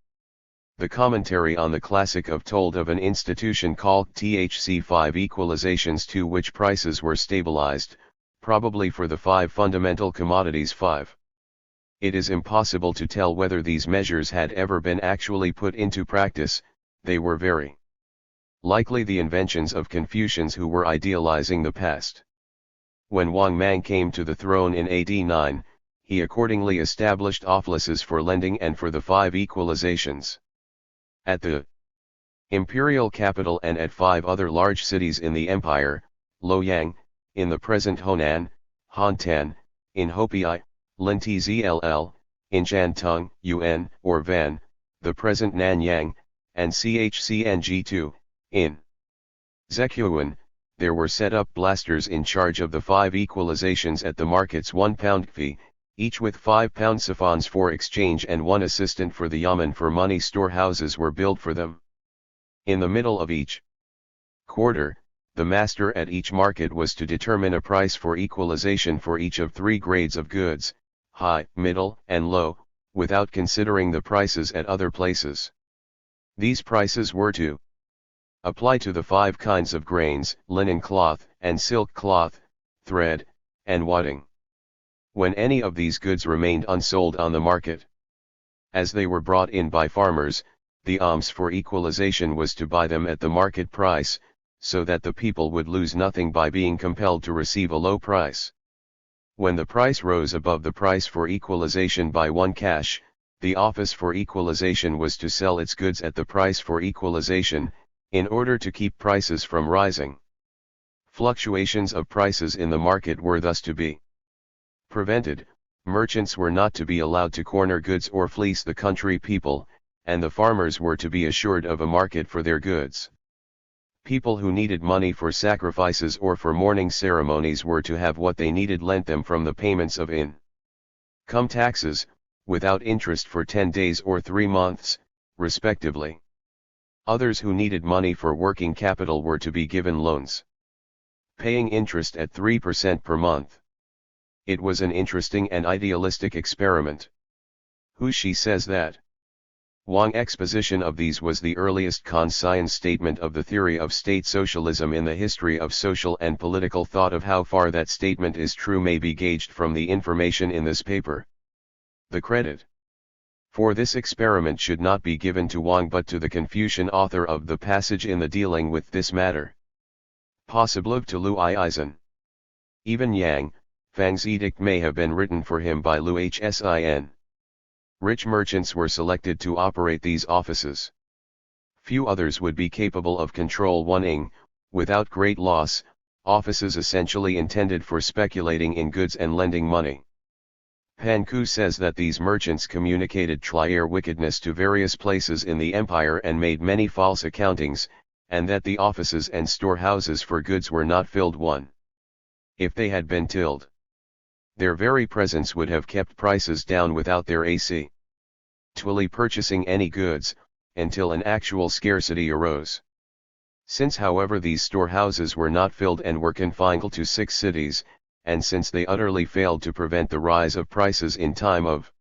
The commentary on the classic told of an institution called THC 5 equalizations to which prices were stabilized, probably for the 5 fundamental commodities. 5. It is impossible to tell whether these measures had ever been actually put into practice. They were very likely the inventions of Confucians who were idealizing the past. When Wang Mang came to the throne in AD 9, he accordingly established offices for lending and for the 5 equalizations. At the imperial capital and at 5 other large cities in the empire, Luoyang, in the present Honan, Hantan, in Hopi, Lintzll, in Shantung, Yuan, or Van, the present Nanyang, and Chcng2, in Zhejiang, there were set up blasters in charge of the 5 equalizations at the markets. 1 pound fee, each with 5 pound siphons for exchange, and 1 assistant for the yamen for money. Storehouses were built for them. In the middle of each quarter, the master at each market was to determine a price for equalization for each of 3 grades of goods, high, middle, and low, without considering the prices at other places. These prices were to apply to the 5 kinds of grains, linen cloth, and silk cloth, thread, and wadding. When any of these goods remained unsold on the market, as they were brought in by farmers, the alms for equalization was to buy them at the market price, so that the people would lose nothing by being compelled to receive a low price. When the price rose above the price for equalization by 1 cash, the office for equalization was to sell its goods at the price for equalization, in order to keep prices from rising. Fluctuations of prices in the market were thus to be prevented. Merchants were not to be allowed to corner goods or fleece the country people, and the farmers were to be assured of a market for their goods. People who needed money for sacrifices or for mourning ceremonies were to have what they needed lent them from the payments of income taxes, without interest for 10 days or 3 months, respectively. Others who needed money for working capital were to be given loans, paying interest at 3% per month. It was an interesting and idealistic experiment. She says that Wang's exposition of these was the earliest conscience statement of the theory of state socialism in the history of social and political thought. Of how far that statement is true may be gauged from the information in this paper. The credit for this experiment should not be given to Wang but to the Confucian author of the passage in the dealing with this matter. Possible to Lu Izan. Even Yang, Fang's edict may have been written for him by Lu Hsin. Rich merchants were selected to operate these offices. Few others would be capable of control. 1. Without great loss, offices essentially intended for speculating in goods and lending money. Panku says that these merchants communicated clear wickedness to various places in the empire and made many false accountings, and that the offices and storehouses for goods were not filled. 1. If they had been tilled, their very presence would have kept prices down without their actually purchasing any goods, until an actual scarcity arose. Since however these storehouses were not filled and were confined to 6 cities, and since they utterly failed to prevent the rise of prices in time of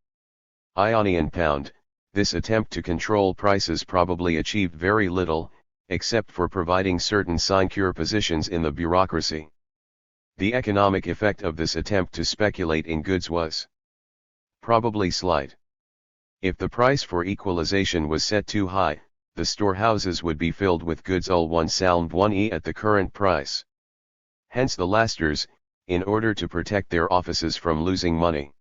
Ionian pound, this attempt to control prices probably achieved very little, except for providing certain sinecure positions in the bureaucracy. The economic effect of this attempt to speculate in goods was probably slight. If the price for equalization was set too high, the storehouses would be filled with goods all 1 salm 1 at the current price. Hence the lasters, in order to protect their offices from losing money,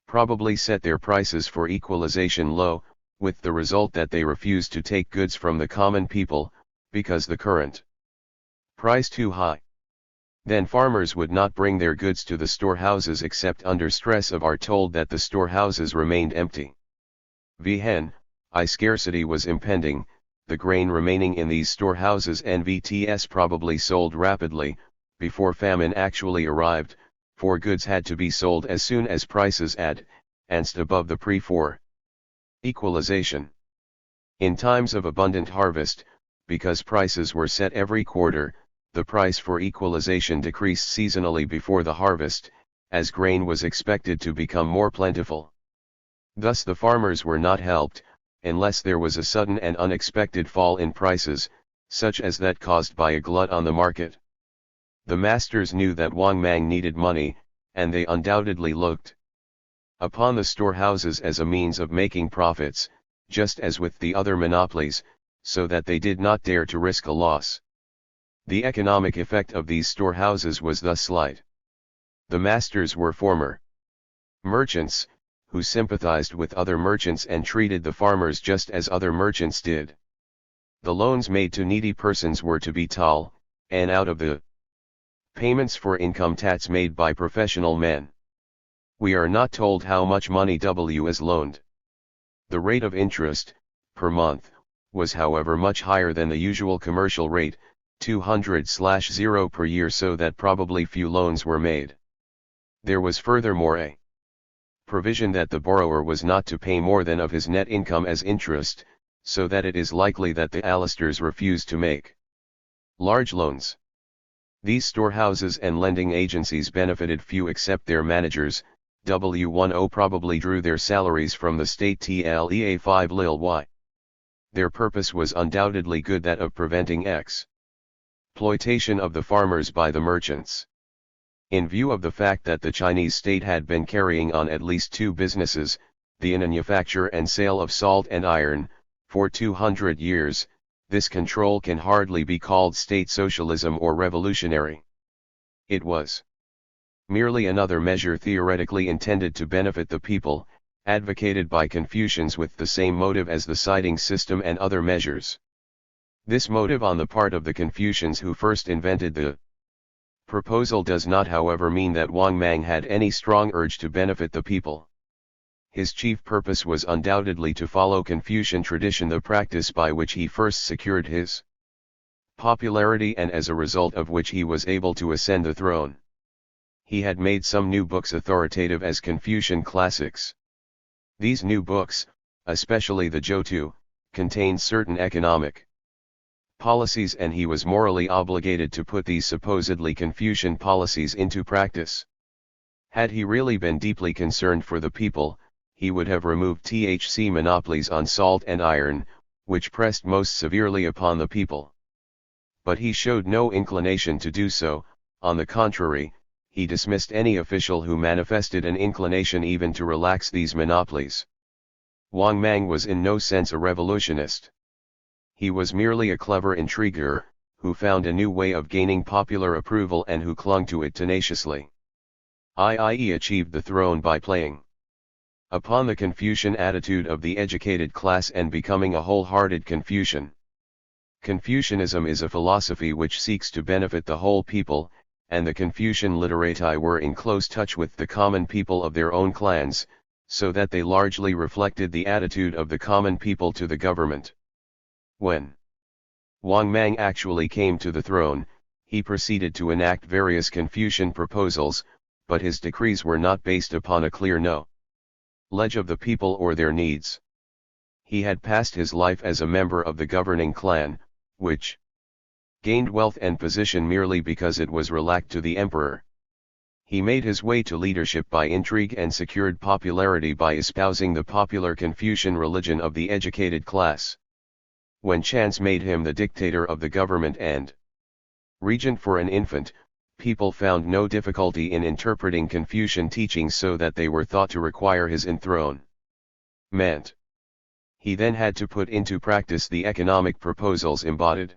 probably set their prices for equalization low, with the result that they refused to take goods from the common people, because the current price too high. Then farmers would not bring their goods to the storehouses except under stress of are told that the storehouses remained empty. Vhen, I scarcity was impending, the grain remaining in these storehouses NVTS probably sold rapidly, before famine actually arrived, for goods had to be sold as soon as prices advanced above the pre-4 equalization. In times of abundant harvest, because prices were set every quarter, the price for equalization decreased seasonally before the harvest, as grain was expected to become more plentiful. Thus the farmers were not helped, unless there was a sudden and unexpected fall in prices, such as that caused by a glut on the market. The masters knew that Wang Mang needed money, and they undoubtedly looked upon the storehouses as a means of making profits, just as with the other monopolies, so that they did not dare to risk a loss. The economic effect of these storehouses was thus slight. The masters were former merchants, who sympathized with other merchants and treated the farmers just as other merchants did. The loans made to needy persons were to be tall, and out of the payments for income tax made by professional men. We are not told how much money W is loaned. The rate of interest, per month, was however much higher than the usual commercial rate, 200/0 per year, so that probably few loans were made. There was furthermore a provision that the borrower was not to pay more than of his net income as interest, so that it is likely that the alisters refused to make large loans. These storehouses and lending agencies benefited few except their managers. W10 probably drew their salaries from the state TLEA 5 lil y. Their purpose was undoubtedly good, that of preventing exploitation of the farmers by the merchants. In view of the fact that the Chinese state had been carrying on at least two businesses, the manufacture and sale of salt and iron, for 200 years, this control can hardly be called state socialism or revolutionary. It was merely another measure theoretically intended to benefit the people, advocated by Confucians with the same motive as the siding system and other measures. This motive on the part of the Confucians who first invented the proposal does not, however, mean that Wang Mang had any strong urge to benefit the people. His chief purpose was undoubtedly to follow Confucian tradition, the practice by which he first secured his popularity and as a result of which he was able to ascend the throne. He had made some new books authoritative as Confucian classics. These new books, especially the Zhou, contained certain economic policies, and he was morally obligated to put these supposedly Confucian policies into practice. Had he really been deeply concerned for the people, he would have removed THC monopolies on salt and iron, which pressed most severely upon the people. But he showed no inclination to do so. On the contrary, he dismissed any official who manifested an inclination even to relax these monopolies. Wang Mang was in no sense a revolutionist. He was merely a clever intriguer, who found a new way of gaining popular approval and who clung to it tenaciously. He achieved the throne by playing upon the Confucian attitude of the educated class and becoming a wholehearted Confucian. Confucianism is a philosophy which seeks to benefit the whole people, and the Confucian literati were in close touch with the common people of their own clans, so that they largely reflected the attitude of the common people to the government. When Wang Mang actually came to the throne, he proceeded to enact various Confucian proposals, but his decrees were not based upon a clear knowledge of the people or their needs. He had passed his life as a member of the governing clan, which gained wealth and position merely because it was relaxed to the emperor. He made his way to leadership by intrigue and secured popularity by espousing the popular Confucian religion of the educated class. When chance made him the dictator of the government and regent for an infant, people found no difficulty in interpreting Confucian teachings so that they were thought to require his enthronement. He then had to put into practice the economic proposals embodied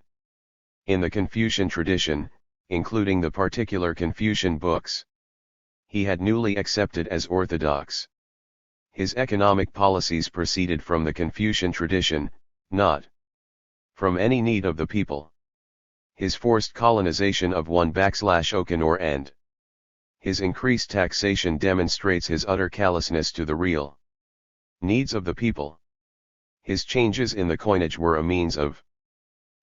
in the Confucian tradition, including the particular Confucian books he had newly accepted as orthodox. His economic policies proceeded from the Confucian tradition, not from any need of the people. his forced colonization of 1/Okanor and his increased taxation demonstrates his utter callousness to the real needs of the people. His changes in the coinage were a means of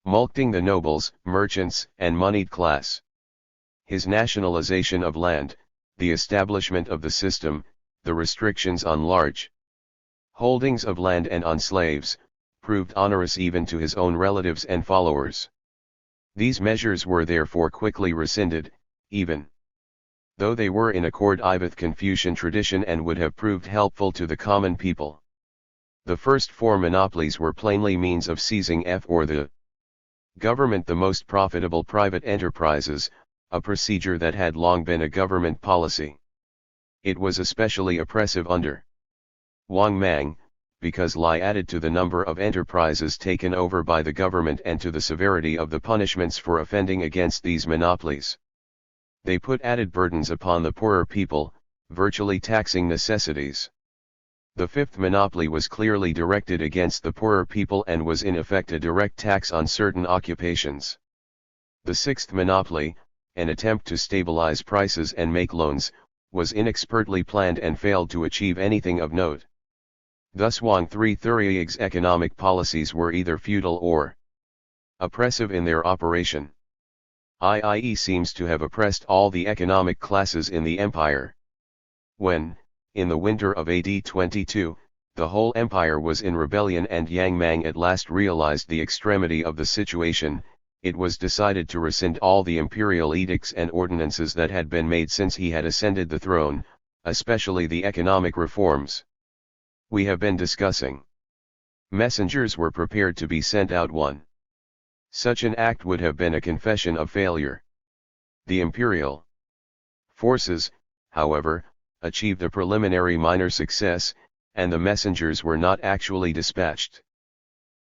mulcting the nobles, merchants, and moneyed class. His nationalization of land, the establishment of the system, the restrictions on large holdings of land and on slaves, proved onerous even to his own relatives and followers. These measures were therefore quickly rescinded, even though they were in accord with Confucian tradition and would have proved helpful to the common people. The first four monopolies were plainly means of seizing for the government the most profitable private enterprises, a procedure that had long been a government policy. It was especially oppressive under Wang Mang, because lie added to the number of enterprises taken over by the government and to the severity of the punishments for offending against these monopolies. They put added burdens upon the poorer people, virtually taxing necessities. The fifth monopoly was clearly directed against the poorer people and was in effect a direct tax on certain occupations. The sixth monopoly, an attempt to stabilize prices and make loans, was inexpertly planned and failed to achieve anything of note. Thus Wang III-Thuriag's economic policies were either feudal or oppressive in their operation. He seems to have oppressed all the economic classes in the empire. When, in the winter of AD 22, the whole empire was in rebellion and Yang Mang at last realized the extremity of the situation, it was decided to rescind all the imperial edicts and ordinances that had been made since he had ascended the throne, especially the economic reforms we have been discussing. Messengers were prepared to be sent out. Such an act would have been a confession of failure. The imperial forces, however, achieved a preliminary minor success, and the messengers were not actually dispatched.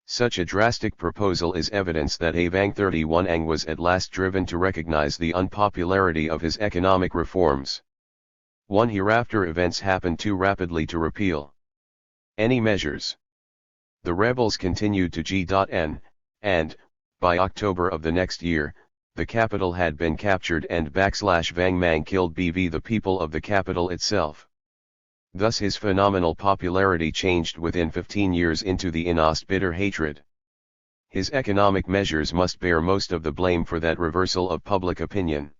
Such a drastic proposal is evidence that Wang 31 was at last driven to recognize the unpopularity of his economic reforms. Hereafter events happened too rapidly to repeal any measures. The rebels continued to G.N, and, by October of the next year, the capital had been captured and Wang Mang killed BV the people of the capital itself. Thus his phenomenal popularity changed within 15 years into the innost bitter hatred. His economic measures must bear most of the blame for that reversal of public opinion.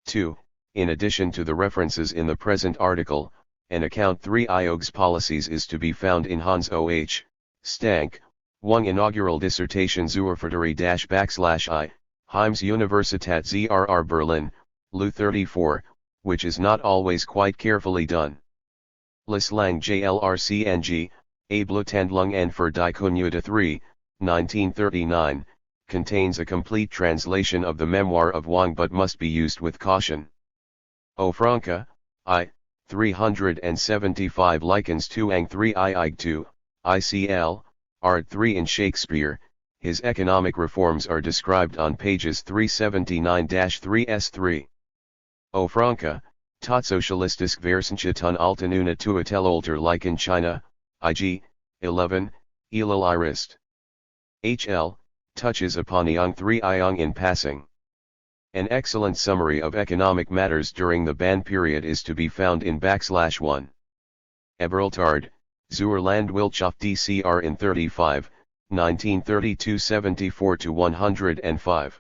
2. In addition to the references in the present article, an account 3 Iog's policies is to be found in Hans O.H. Stank, Wang inaugural dissertation zur Förderung-I, Heims Universität ZRR Berlin, Lu 34, which is not always quite carefully done. Lislang JLRCNG, Abletandlung en für die Kunde 3, 1939, contains a complete translation of the memoir of Wang but must be used with caution. O Franca, I, 375 likens to Wang 3 Ig 2, ICL, Art 3 in Shakespeare. His economic reforms are described on pages 379-3s3. O Franca, tot socialistisk Versenchaton Altanuna Tuatelolter like in China, IG, 11, Elil Irist. HL, touches upon Iong 3 Iong in passing. An excellent summary of economic matters during the Ban period is to be found in /1. Eberltard, zur Landwirtschaft DCR in 35, 1932-74-105.